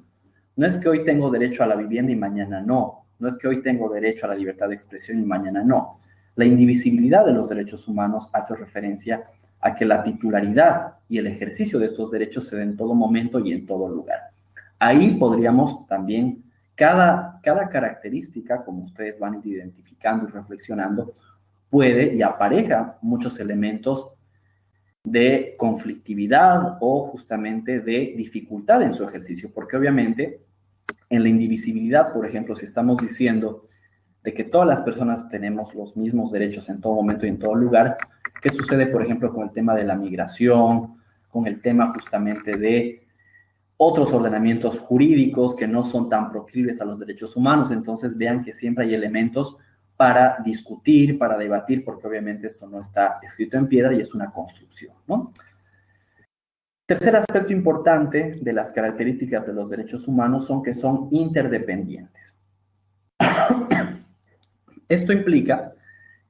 No es que hoy tengo derecho a la vivienda y mañana no. No es que hoy tengo derecho a la libertad de expresión y mañana no. La indivisibilidad de los derechos humanos hace referencia a que la titularidad y el ejercicio de estos derechos se den en todo momento y en todo lugar. Ahí podríamos también, cada característica, como ustedes van a ir identificando y reflexionando, puede y apareja muchos elementos de conflictividad o justamente de dificultad en su ejercicio, porque obviamente en la indivisibilidad, por ejemplo, si estamos diciendo de que todas las personas tenemos los mismos derechos en todo momento y en todo lugar, ¿qué sucede, por ejemplo, con el tema de la migración, con el tema justamente de otros ordenamientos jurídicos que no son tan proclives a los derechos humanos? Entonces vean que siempre hay elementos para discutir, para debatir, porque obviamente esto no está escrito en piedra y es una construcción, ¿no? Tercer aspecto importante de las características de los derechos humanos son que son interdependientes. Esto implica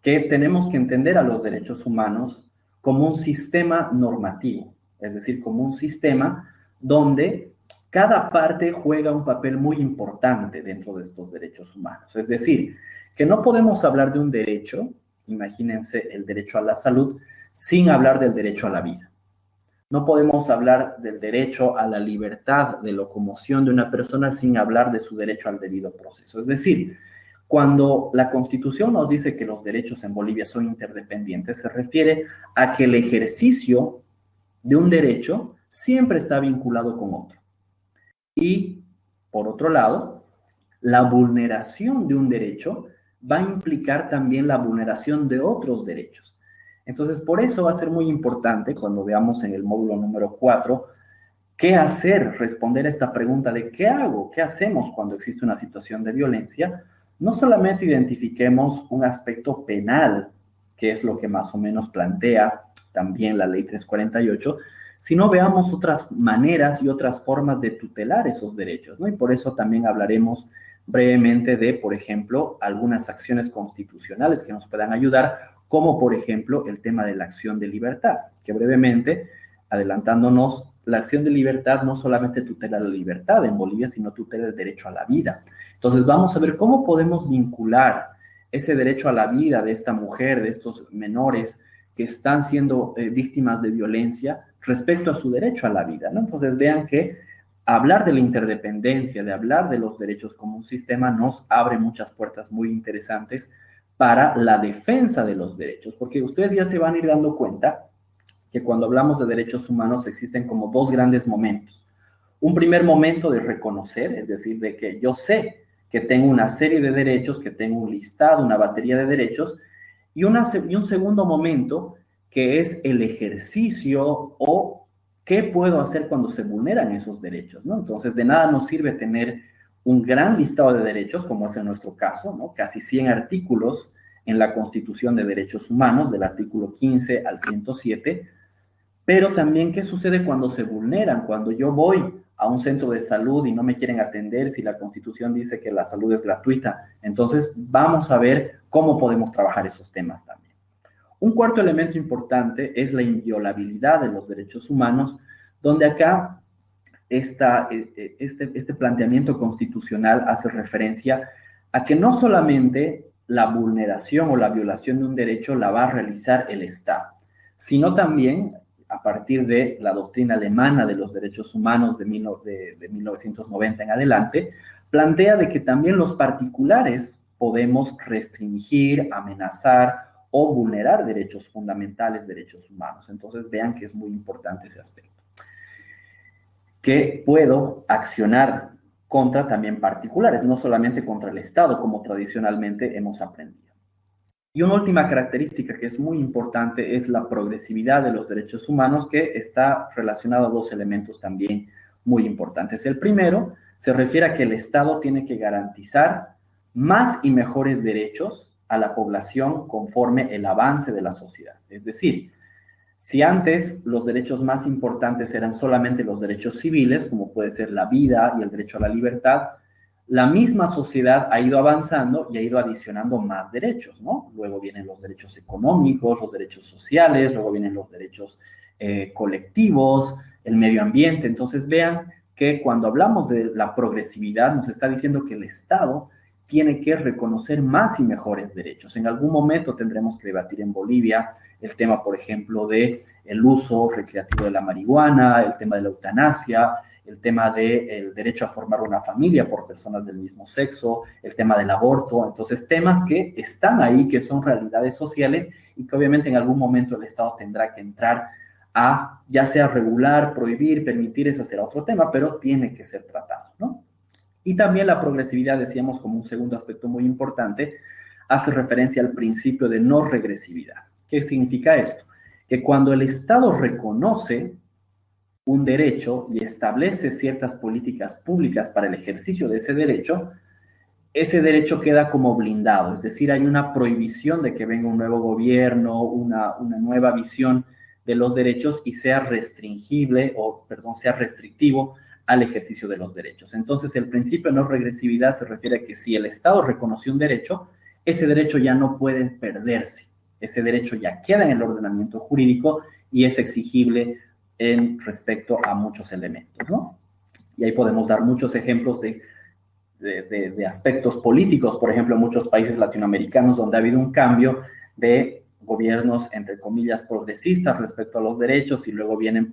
que tenemos que entender a los derechos humanos como un sistema normativo, es decir, como un sistema donde cada parte juega un papel muy importante dentro de estos derechos humanos. Es decir, que no podemos hablar de un derecho, imagínense el derecho a la salud, sin hablar del derecho a la vida. No podemos hablar del derecho a la libertad de locomoción de una persona sin hablar de su derecho al debido proceso. Es decir, cuando la Constitución nos dice que los derechos en Bolivia son interdependientes, se refiere a que el ejercicio de un derecho siempre está vinculado con otro. Y, por otro lado, la vulneración de un derecho va a implicar también la vulneración de otros derechos. Entonces, por eso va a ser muy importante cuando veamos en el módulo número 4 qué hacer, responder a esta pregunta de qué hago, qué hacemos cuando existe una situación de violencia. No solamente identifiquemos un aspecto penal, que es lo que más o menos plantea también la ley 348, sino veamos otras maneras y otras formas de tutelar esos derechos, ¿no? Y por eso también hablaremos brevemente de, por ejemplo, algunas acciones constitucionales que nos puedan ayudar, como por ejemplo el tema de la acción de libertad, que brevemente, adelantándonos, la acción de libertad no solamente tutela la libertad en Bolivia, sino tutela el derecho a la vida. Entonces vamos a ver cómo podemos vincular ese derecho a la vida de esta mujer, de estos menores que están siendo víctimas de violencia respecto a su derecho a la vida, ¿no? Entonces vean que hablar de la interdependencia, de hablar de los derechos como un sistema, nos abre muchas puertas muy interesantes para la defensa de los derechos, porque ustedes ya se van a ir dando cuenta que cuando hablamos de derechos humanos existen como dos grandes momentos. Un primer momento de reconocer, es decir, de que yo sé que tengo una serie de derechos, que tengo un listado, una batería de derechos, y un segundo momento que es el ejercicio o qué puedo hacer cuando se vulneran esos derechos, ¿no? Entonces, de nada nos sirve tener un gran listado de derechos, como es en nuestro caso, ¿no? Casi 100 artículos en la Constitución de Derechos Humanos, del artículo 15 al 107, pero también qué sucede cuando se vulneran, cuando yo voy a un centro de salud y no me quieren atender si la Constitución dice que la salud es gratuita. Entonces, vamos a ver cómo podemos trabajar esos temas también. Un cuarto elemento importante es la inviolabilidad de los derechos humanos, donde acá este planteamiento constitucional hace referencia a que no solamente la vulneración o la violación de un derecho la va a realizar el Estado, sino también a partir de la doctrina alemana de los derechos humanos de 1990 en adelante, plantea de que también los particulares podemos restringir, amenazar o vulnerar derechos fundamentales, derechos humanos. Entonces vean que es muy importante ese aspecto. Que puedo accionar contra también particulares, no solamente contra el Estado, como tradicionalmente hemos aprendido. Y una última característica que es muy importante es la progresividad de los derechos humanos, que está relacionado a dos elementos también muy importantes. El primero se refiere a que el Estado tiene que garantizar más y mejores derechos a la población conforme el avance de la sociedad. Es decir, si antes los derechos más importantes eran solamente los derechos civiles, como puede ser la vida y el derecho a la libertad, la misma sociedad ha ido avanzando y ha ido adicionando más derechos, ¿no? Luego vienen los derechos económicos, los derechos sociales, luego vienen los derechos colectivos, el medio ambiente. Entonces vean que cuando hablamos de la progresividad nos está diciendo que el Estado tiene que reconocer más y mejores derechos. En algún momento tendremos que debatir en Bolivia el tema, por ejemplo, de el uso recreativo de la marihuana, el tema de la eutanasia, el tema del derecho a formar una familia por personas del mismo sexo, el tema del aborto. Entonces, temas que están ahí, que son realidades sociales y que obviamente en algún momento el Estado tendrá que entrar a, ya sea regular, prohibir, permitir, eso será otro tema, pero tiene que ser tratado, ¿no? Y también la progresividad, decíamos, como un segundo aspecto muy importante, hace referencia al principio de no regresividad. ¿Qué significa esto? Que cuando el Estado reconoce un derecho y establece ciertas políticas públicas para el ejercicio de ese derecho queda como blindado, es decir, hay una prohibición de que venga un nuevo gobierno, una nueva visión de los derechos y sea restringible, sea restrictivo al ejercicio de los derechos. Entonces, el principio de no regresividad se refiere a que si el Estado reconoció un derecho, ese derecho ya no puede perderse. Ese derecho ya queda en el ordenamiento jurídico y es exigible en respecto a muchos elementos, ¿no? Y ahí podemos dar muchos ejemplos de aspectos políticos, por ejemplo, en muchos países latinoamericanos donde ha habido un cambio de gobiernos, entre comillas, progresistas respecto a los derechos y luego vienen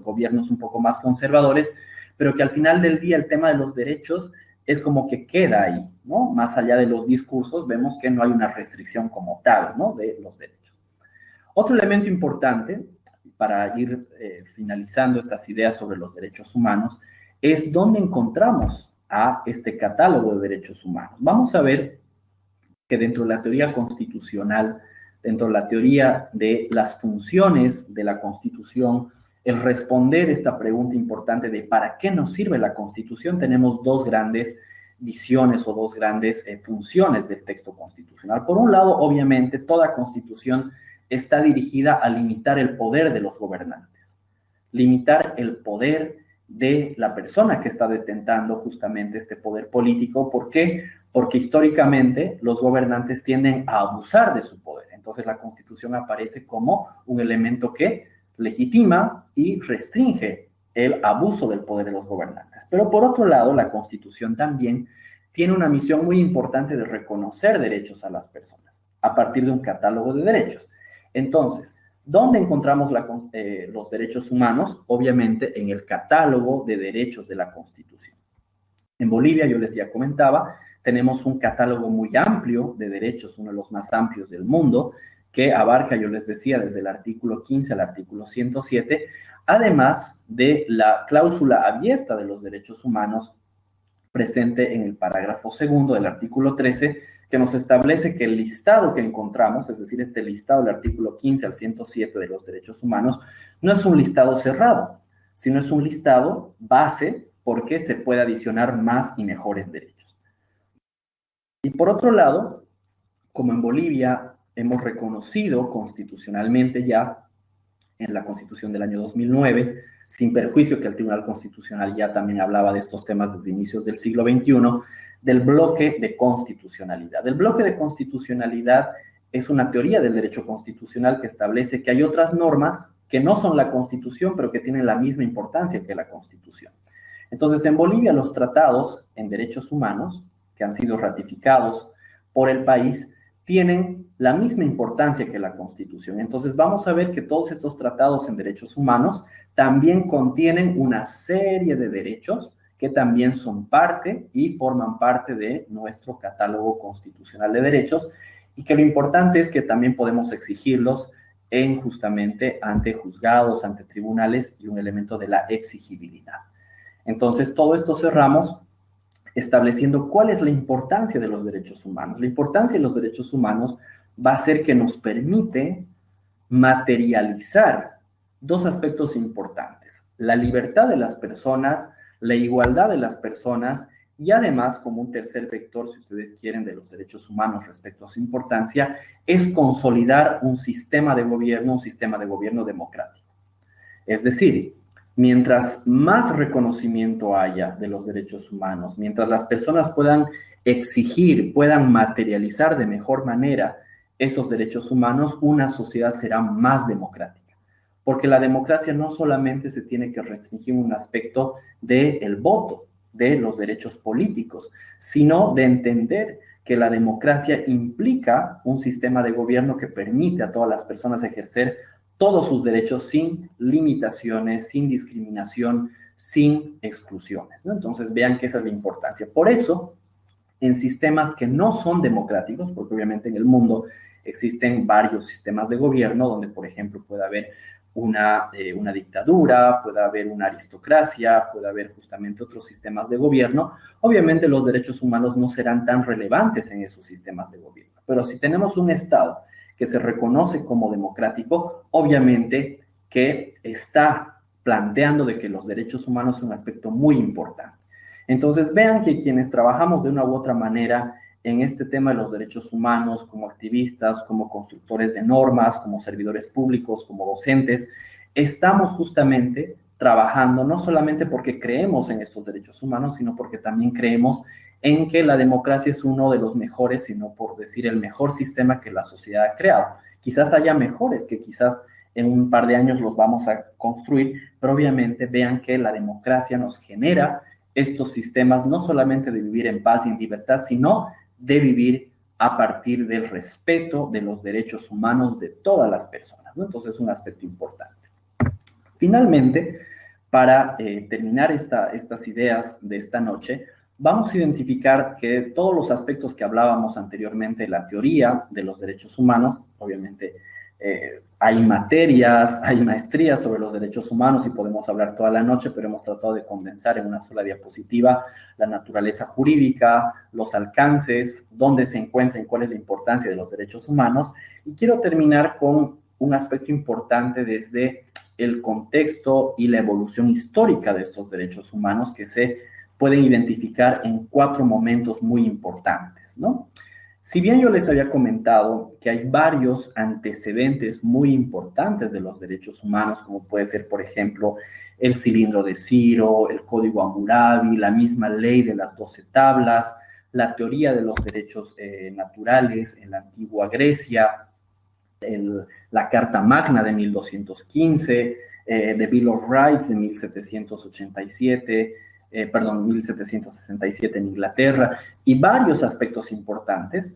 gobiernos un poco más conservadores, pero que al final del día el tema de los derechos es como que queda ahí, ¿no? Más allá de los discursos, vemos que no hay una restricción como tal, ¿no? De los derechos. Otro elemento importante para ir finalizando estas ideas sobre los derechos humanos es dónde encontramos a este catálogo de derechos humanos. Vamos a ver que dentro de la teoría constitucional, dentro de la teoría de las funciones de la Constitución, el responder esta pregunta importante de ¿para qué nos sirve la Constitución? Tenemos dos grandes visiones o dos grandes funciones del texto constitucional. Por un lado, obviamente, toda Constitución está dirigida a limitar el poder de los gobernantes, limitar el poder de la persona que está detentando justamente este poder político. ¿Por qué? Porque históricamente los gobernantes tienden a abusar de su poder. Entonces la Constitución aparece como un elemento que legitima y restringe el abuso del poder de los gobernantes. Pero por otro lado, la Constitución también tiene una misión muy importante de reconocer derechos a las personas a partir de un catálogo de derechos. Entonces, ¿dónde encontramos los derechos humanos? Obviamente en el catálogo de derechos de la Constitución. En Bolivia, yo les ya comentaba, tenemos un catálogo muy amplio de derechos, uno de los más amplios del mundo, que abarca, yo les decía, desde el artículo 15 al artículo 107, además de la cláusula abierta de los derechos humanos presente en el parágrafo segundo del artículo 13, que nos establece que el listado que encontramos, es decir, este listado del artículo 15 al 107 de los derechos humanos, no es un listado cerrado, sino es un listado base porque se puede adicionar más y mejores derechos. Y por otro lado, como en Bolivia hemos reconocido constitucionalmente ya en la Constitución del año 2009, sin perjuicio que el Tribunal Constitucional ya también hablaba de estos temas desde inicios del siglo XXI, del bloque de constitucionalidad. El bloque de constitucionalidad es una teoría del derecho constitucional que establece que hay otras normas que no son la Constitución, pero que tienen la misma importancia que la Constitución. Entonces, en Bolivia, los tratados en derechos humanos, que han sido ratificados por el país, tienen la misma importancia que la Constitución. Entonces vamos a ver que todos estos tratados en derechos humanos también contienen una serie de derechos que también son parte y forman parte de nuestro catálogo constitucional de derechos, y que lo importante es que también podemos exigirlos justamente ante juzgados, ante tribunales, y un elemento de la exigibilidad. Entonces, todo esto cerramos estableciendo cuál es la importancia de los derechos humanos. La importancia de los derechos humanos va a ser que nos permite materializar dos aspectos importantes: la libertad de las personas, la igualdad de las personas, y además, como un tercer vector, si ustedes quieren, de los derechos humanos respecto a su importancia, es consolidar un sistema de gobierno democrático. Es decir, mientras más reconocimiento haya de los derechos humanos, mientras las personas puedan exigir, puedan materializar de mejor manera esos derechos humanos, una sociedad será más democrática. Porque la democracia no solamente se tiene que restringir en un aspecto del voto, de los derechos políticos, sino de entender que la democracia implica un sistema de gobierno que permite a todas las personas ejercer todos sus derechos sin limitaciones, sin discriminación, sin exclusiones, ¿no? Entonces vean que esa es la importancia. Por eso, en sistemas que no son democráticos, porque obviamente en el mundo existen varios sistemas de gobierno donde, por ejemplo, puede haber una dictadura, puede haber una aristocracia, puede haber justamente otros sistemas de gobierno. Obviamente los derechos humanos no serán tan relevantes en esos sistemas de gobierno, pero si tenemos un Estado que se reconoce como democrático, obviamente que está planteando de que los derechos humanos son un aspecto muy importante. Entonces vean que quienes trabajamos de una u otra manera en este tema de los derechos humanos, como activistas, como constructores de normas, como servidores públicos, como docentes, estamos justamente trabajando no solamente porque creemos en estos derechos humanos, sino porque también creemos en que la democracia es uno de los mejores, sino por decir el mejor sistema que la sociedad ha creado. Quizás haya mejores, que quizás en un par de años los vamos a construir, pero obviamente vean que la democracia nos genera estos sistemas no solamente de vivir en paz y en libertad, sino de vivir a partir del respeto de los derechos humanos de todas las personas, ¿no? Entonces es un aspecto importante. Finalmente, para terminar estas ideas de esta noche, vamos a identificar que todos los aspectos que hablábamos anteriormente de la teoría de los derechos humanos, obviamente hay materias, hay maestrías sobre los derechos humanos y podemos hablar toda la noche, pero hemos tratado de condensar en una sola diapositiva la naturaleza jurídica, los alcances, dónde se encuentran y cuál es la importancia de los derechos humanos. Y quiero terminar con un aspecto importante desde el contexto y la evolución histórica de estos derechos humanos, que se pueden identificar en 4 momentos muy importantes, ¿no? Si bien yo les había comentado que hay varios antecedentes muy importantes de los derechos humanos, como puede ser, por ejemplo, el cilindro de Ciro, el Código Hammurabi, la misma ley de las 12 tablas, la teoría de los derechos naturales en la antigua Grecia, la Carta Magna de 1215, The Bill of Rights de 1787, 1767 en Inglaterra, y varios aspectos importantes.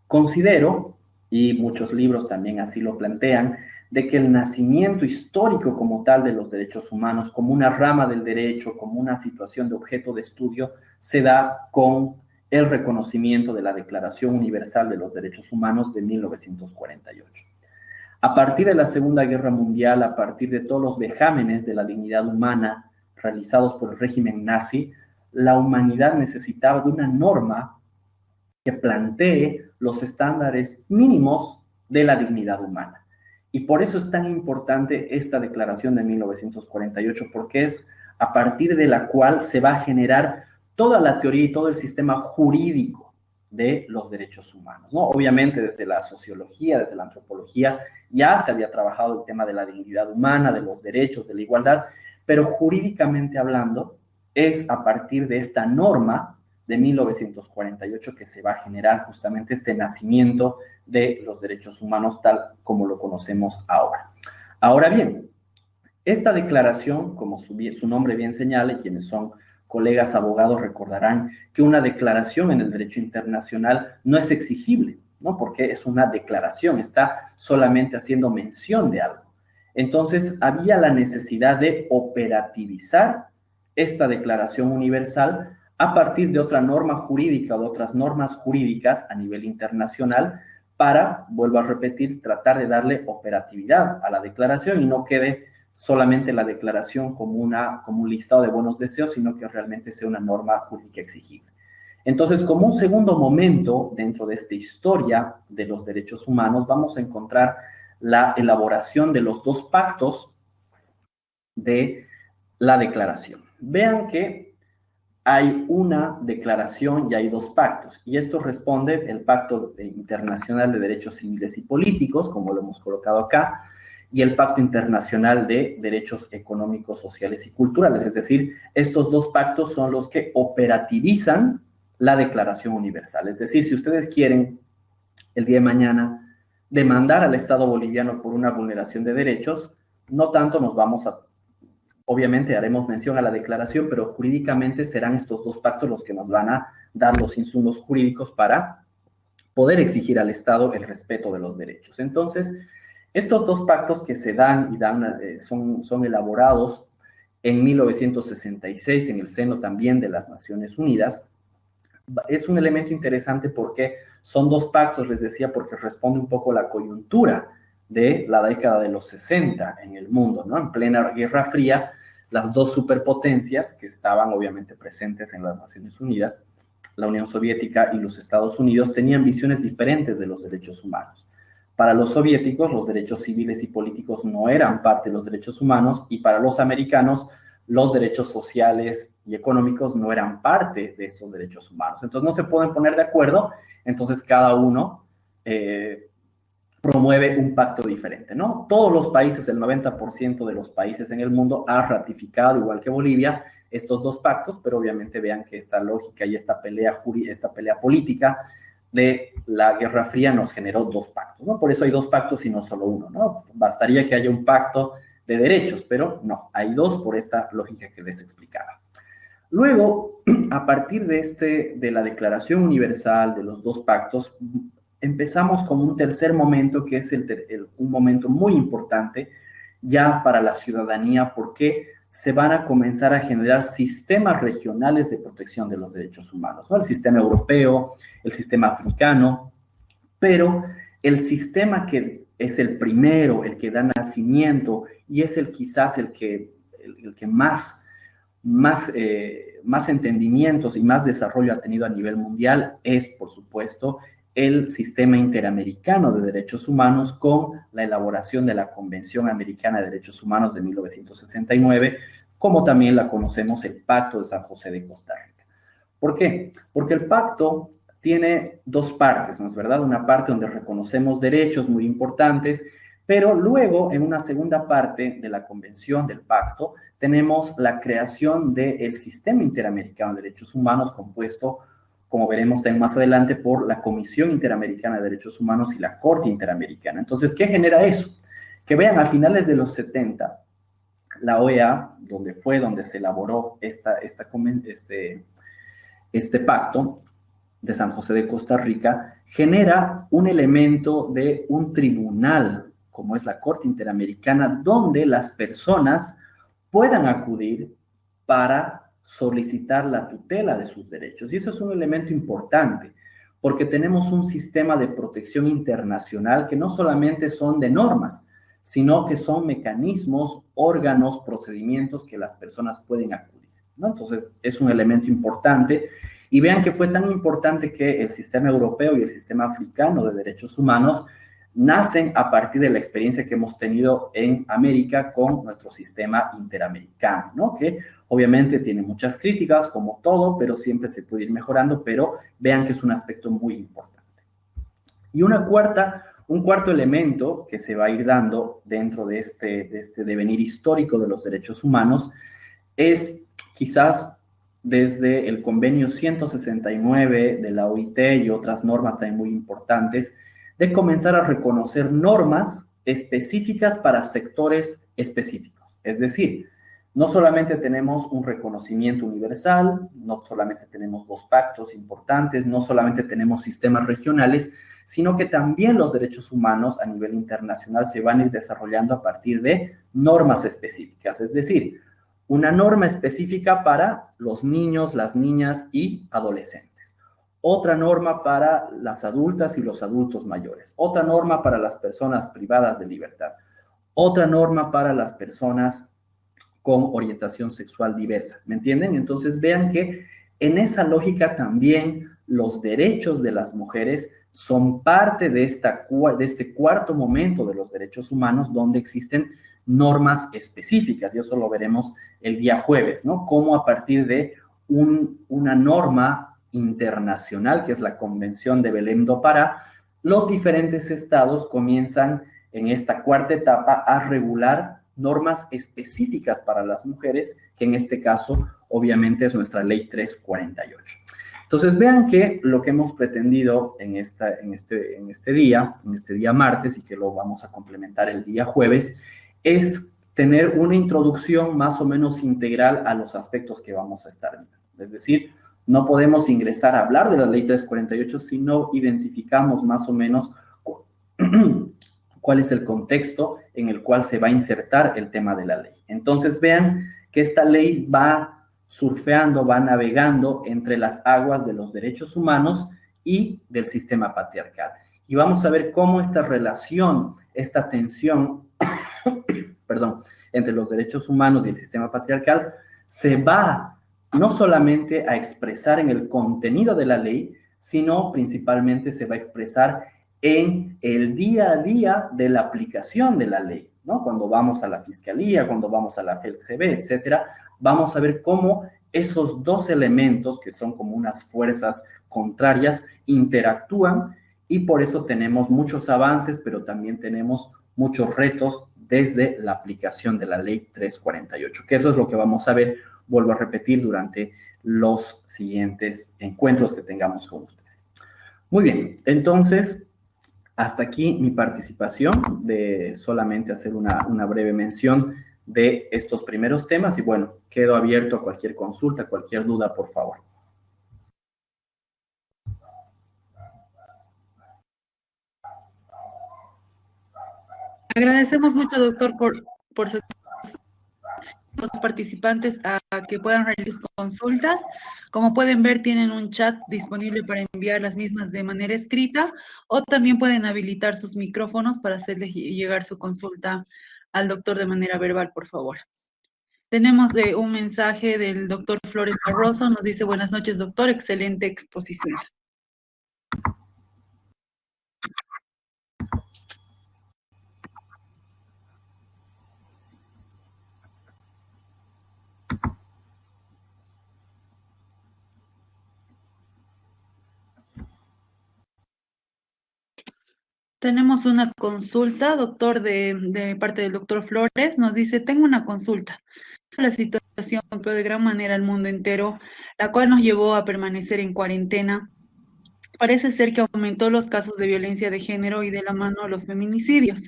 Considero, y muchos libros también así lo plantean, de que el nacimiento histórico como tal de los derechos humanos, como una rama del derecho, como una situación de objeto de estudio, se da con el reconocimiento de la Declaración Universal de los Derechos Humanos de 1948. A partir de la Segunda Guerra Mundial, a partir de todos los vejámenes de la dignidad humana realizados por el régimen nazi, la humanidad necesitaba de una norma que plantee los estándares mínimos de la dignidad humana. Y por eso es tan importante esta declaración de 1948, porque es a partir de la cual se va a generar toda la teoría y todo el sistema jurídico de los derechos humanos, ¿no? Obviamente desde la sociología, desde la antropología, ya se había trabajado el tema de la dignidad humana, de los derechos, de la igualdad, pero jurídicamente hablando, es a partir de esta norma de 1948 que se va a generar justamente este nacimiento de los derechos humanos tal como lo conocemos ahora. Ahora bien, esta declaración, como su nombre bien señala, y quienes son colegas abogados recordarán que una declaración en el derecho internacional no es exigible. ¿no? Porque es una declaración, está solamente haciendo mención de algo. Entonces, había la necesidad de operativizar esta Declaración Universal a partir de otra norma jurídica o de otras normas jurídicas a nivel internacional para, vuelvo a repetir, tratar de darle operatividad a la declaración y no quede solamente la declaración como un listado de buenos deseos, sino que realmente sea una norma jurídica exigible. Entonces, como un segundo momento dentro de esta historia de los derechos humanos, vamos a encontrar la elaboración de los dos pactos de la declaración. Vean que hay una declaración y hay dos pactos, y esto responde el Pacto Internacional de Derechos Civiles y Políticos, como lo hemos colocado acá, y el Pacto Internacional de Derechos Económicos, Sociales y Culturales. Es decir, estos dos pactos son los que operativizan la Declaración Universal. Es decir, si ustedes quieren el día de mañana demandar al Estado boliviano por una vulneración de derechos, no tanto nos vamos a, obviamente haremos mención a la declaración, pero jurídicamente serán estos dos pactos los que nos van a dar los insumos jurídicos para poder exigir al Estado el respeto de los derechos. Entonces, estos dos pactos que se dan y son elaborados en 1966 en el seno también de las Naciones Unidas. Es un elemento interesante porque son dos pactos, les decía, porque responde un poco a la coyuntura de la década de los 60 en el mundo, ¿no? En plena Guerra Fría, las dos superpotencias que estaban obviamente presentes en las Naciones Unidas, la Unión Soviética y los Estados Unidos, tenían visiones diferentes de los derechos humanos. Para los soviéticos, los derechos civiles y políticos no eran parte de los derechos humanos, y para los americanos, los derechos sociales y económicos no eran parte de estos derechos humanos. Entonces no se pueden poner de acuerdo, entonces cada uno promueve un pacto diferente, ¿no? Todos los países, el 90% de los países en el mundo ha ratificado, igual que Bolivia, estos dos pactos, pero obviamente vean que esta lógica y esta pelea política de la Guerra Fría nos generó dos pactos, ¿no? Por eso hay dos pactos y no solo uno, ¿no? Bastaría que haya un pacto de derechos, pero no, hay dos por esta lógica que les explicaba. Luego, a partir de la Declaración Universal, de los dos pactos, empezamos con un tercer momento, que es un momento muy importante ya para la ciudadanía, porque se van a comenzar a generar sistemas regionales de protección de los derechos humanos, ¿no? El sistema europeo, el sistema africano, pero el sistema que es el primero, el que da nacimiento y es quizás el que más entendimientos y más desarrollo ha tenido a nivel mundial es, por supuesto, el Sistema Interamericano de Derechos Humanos, con la elaboración de la Convención Americana de Derechos Humanos de 1969, como también la conocemos, el Pacto de San José de Costa Rica. ¿Por qué? Porque el pacto tiene dos partes, ¿no es verdad? Una parte donde reconocemos derechos muy importantes, pero luego, en una segunda parte de la convención del pacto, tenemos la creación del Sistema Interamericano de Derechos Humanos, compuesto, como veremos también más adelante, por la Comisión Interamericana de Derechos Humanos y la Corte Interamericana. Entonces, ¿qué genera eso? Que vean, a finales de los 70, la OEA, donde se elaboró este pacto de San José de Costa Rica, genera un elemento de un tribunal, como es la Corte Interamericana, donde las personas puedan acudir para solicitar la tutela de sus derechos. Y eso es un elemento importante, porque tenemos un sistema de protección internacional que no solamente son de normas, sino que son mecanismos, órganos, procedimientos que las personas pueden acudir, ¿no? Entonces, es un elemento importante. Y vean que fue tan importante que el sistema europeo y el sistema africano de derechos humanos nacen a partir de la experiencia que hemos tenido en América con nuestro sistema interamericano, ¿no? Que obviamente tiene muchas críticas, como todo, pero siempre se puede ir mejorando, pero vean que es un aspecto muy importante. Y un cuarto elemento que se va a ir dando dentro de este devenir histórico de los derechos humanos es quizás desde el convenio 169 de la OIT y otras normas también muy importantes, de comenzar a reconocer normas específicas para sectores específicos. Es decir, No solamente tenemos un reconocimiento universal, no solamente tenemos 2 pactos importantes, no solamente tenemos sistemas regionales, sino que también los derechos humanos a nivel internacional se van a ir desarrollando a partir de normas específicas, es decir, una norma específica para los niños, las niñas y adolescentes. Otra norma para las adultas y los adultos mayores. Otra norma para las personas privadas de libertad. Otra norma para las personas con orientación sexual diversa. ¿Me entienden? Entonces vean que en esa lógica también los derechos de las mujeres son parte de este cuarto momento de los derechos humanos donde existen normas específicas, y eso lo veremos el día jueves, ¿no? Cómo a partir de una norma internacional, que es la Convención de Belém do Pará, los diferentes estados comienzan en esta cuarta etapa a regular normas específicas para las mujeres, que en este caso obviamente es nuestra Ley 348. Entonces vean que lo que hemos pretendido en este día martes, y que lo vamos a complementar el día jueves, es tener una introducción más o menos integral a los aspectos que vamos a estar viendo. Es decir, no podemos ingresar a hablar de la Ley 348 si no identificamos más o menos cuál es el contexto en el cual se va a insertar el tema de la ley. Entonces vean que esta ley va surfeando, va navegando entre las aguas de los derechos humanos y del sistema patriarcal. Y vamos a ver cómo esta relación, esta tensión, perdón, entre los derechos humanos y el sistema patriarcal se va no solamente a expresar en el contenido de la ley, sino principalmente se va a expresar en el día a día de la aplicación de la ley, ¿no? Cuando vamos a la fiscalía, cuando vamos a la FELCB, etcétera, vamos a ver cómo esos 2 elementos, que son como unas fuerzas contrarias, interactúan, y por eso tenemos muchos avances, pero también tenemos muchos retos desde la aplicación de la Ley 348, que eso es lo que vamos a ver, vuelvo a repetir, durante los siguientes encuentros que tengamos con ustedes. Muy bien, entonces, hasta aquí mi participación de solamente hacer una breve mención de estos primeros temas, y bueno, quedo abierto a cualquier consulta, cualquier duda, por favor. Agradecemos mucho, doctor, por su los participantes a que puedan realizar consultas. Como pueden ver, tienen un chat disponible para enviar las mismas de manera escrita, o también pueden habilitar sus micrófonos para hacerle llegar su consulta al doctor de manera verbal, por favor. Tenemos un mensaje del doctor Flores Barroso, nos dice: buenas noches, doctor, excelente exposición. Tenemos una consulta, doctor, de parte del doctor Flores. Nos dice: tengo una consulta. La situación golpeó de gran manera al mundo entero, la cual nos llevó a permanecer en cuarentena. Parece ser que aumentó los casos de violencia de género y de la mano los feminicidios.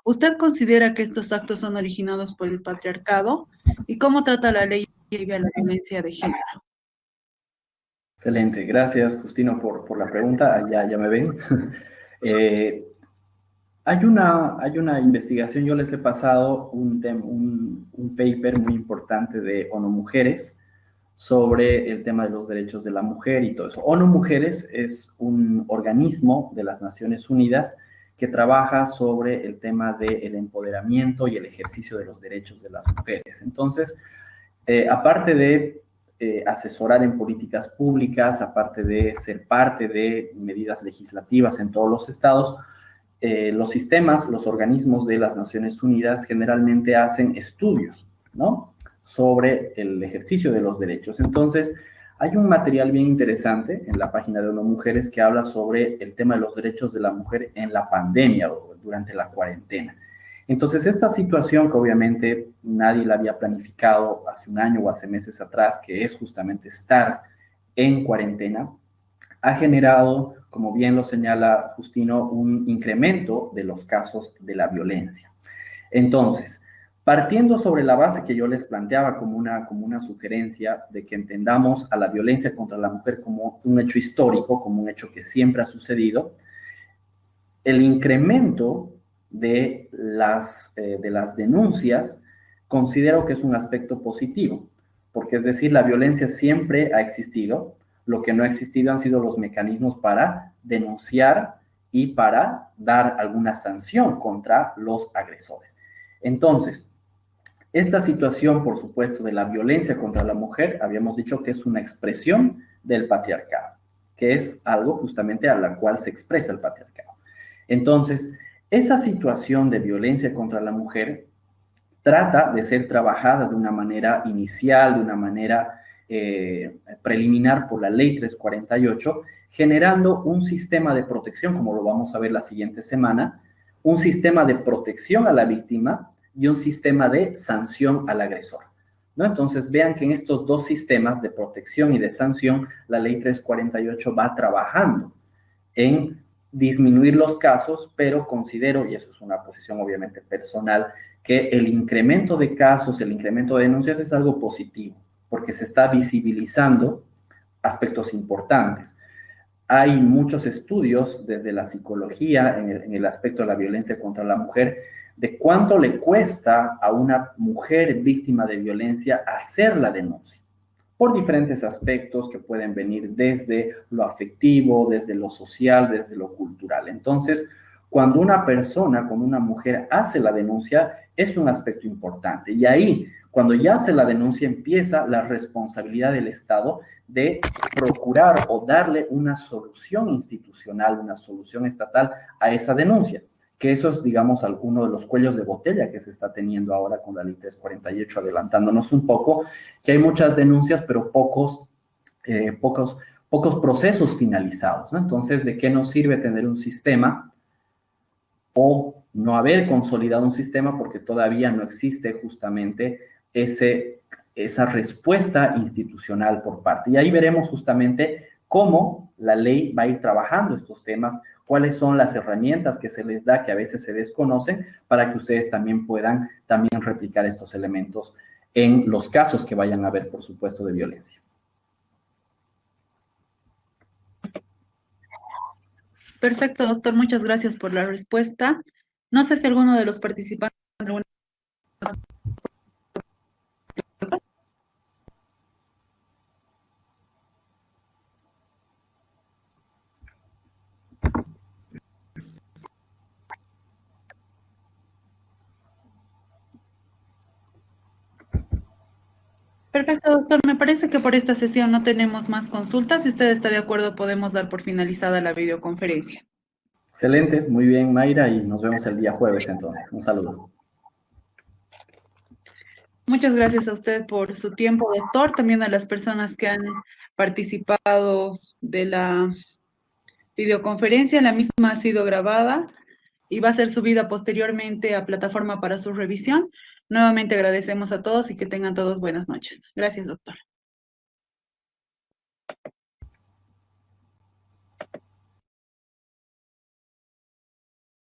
¿Usted considera que estos actos son originados por el patriarcado? ¿Y cómo trata la ley a la violencia de género? Excelente, gracias Justino por la pregunta, ya me ven. Hay una investigación, yo les he pasado un paper muy importante de ONU Mujeres sobre el tema de los derechos de la mujer y todo eso. ONU Mujeres es un organismo de las Naciones Unidas que trabaja sobre el tema del empoderamiento y el ejercicio de los derechos de las mujeres. Entonces, aparte de asesorar en políticas públicas, aparte de ser parte de medidas legislativas en todos los estados, los sistemas, los organismos de las Naciones Unidas generalmente hacen estudios, ¿no?, sobre el ejercicio de los derechos. Entonces, hay un material bien interesante en la página de ONU Mujeres que habla sobre el tema de los derechos de la mujer en la pandemia o durante la cuarentena. Entonces, esta situación que obviamente nadie la había planificado hace un año o hace meses atrás, que es justamente estar en cuarentena, ha generado, como bien lo señala Justino, un incremento de los casos de la violencia. Entonces, Partiendo sobre la base que yo les planteaba como una sugerencia de que entendamos a la violencia contra la mujer como un hecho histórico, como un hecho que siempre ha sucedido, el incremento de las denuncias considero que es un aspecto positivo, porque es decir, la violencia siempre ha existido, lo que no ha existido han sido los mecanismos para denunciar y para dar alguna sanción contra los agresores. Entonces, esta situación, por supuesto, de la violencia contra la mujer, habíamos dicho que es una expresión del patriarcado, que es algo justamente a la cual se expresa el patriarcado. Entonces, esa situación de violencia contra la mujer trata de ser trabajada de una manera inicial, de una manera preliminar por la Ley 348, generando un sistema de protección, como lo vamos a ver la siguiente semana, un sistema de protección a la víctima y un sistema de sanción al agresor, ¿no? Entonces, vean que en estos dos sistemas de protección y de sanción, la Ley 348 va trabajando en disminuir los casos, pero considero, y eso es una posición obviamente personal, que el incremento de casos, el incremento de denuncias es algo positivo, porque se está visibilizando aspectos importantes. Hay muchos estudios desde la psicología en el aspecto de la violencia contra la mujer, de cuánto le cuesta a una mujer víctima de violencia hacer la denuncia, por diferentes aspectos que pueden venir desde lo afectivo, desde lo social, desde lo cultural. Entonces, cuando una persona, cuando una mujer hace la denuncia, es un aspecto importante. Y ahí, cuando ya hace la denuncia, empieza la responsabilidad del Estado de procurar o darle una solución institucional, una solución estatal a esa denuncia, que eso es, digamos, uno de los cuellos de botella que se está teniendo ahora con la Ley 348, adelantándonos un poco, que hay muchas denuncias, pero pocos procesos finalizados, ¿no? Entonces, ¿de qué nos sirve tener un sistema o no haber consolidado un sistema porque todavía no existe justamente esa respuesta institucional por parte? Y ahí veremos justamente cómo la ley va a ir trabajando estos temas, cuáles son las herramientas que se les da, que a veces se desconocen, para que ustedes también puedan replicar estos elementos en los casos que vayan a haber, por supuesto, de violencia. Perfecto, doctor. Muchas gracias por la respuesta. No sé si alguno de los participantes... Perfecto, doctor. Me parece que por esta sesión no tenemos más consultas. Si usted está de acuerdo, podemos dar por finalizada la videoconferencia. Excelente, muy bien, Mayra, y nos vemos el día jueves entonces. Un saludo. Muchas gracias a usted por su tiempo, doctor. También a las personas que han participado de la videoconferencia. La misma ha sido grabada y va a ser subida posteriormente a plataforma para su revisión. Nuevamente agradecemos a todos y que tengan todos buenas noches. Gracias, doctor.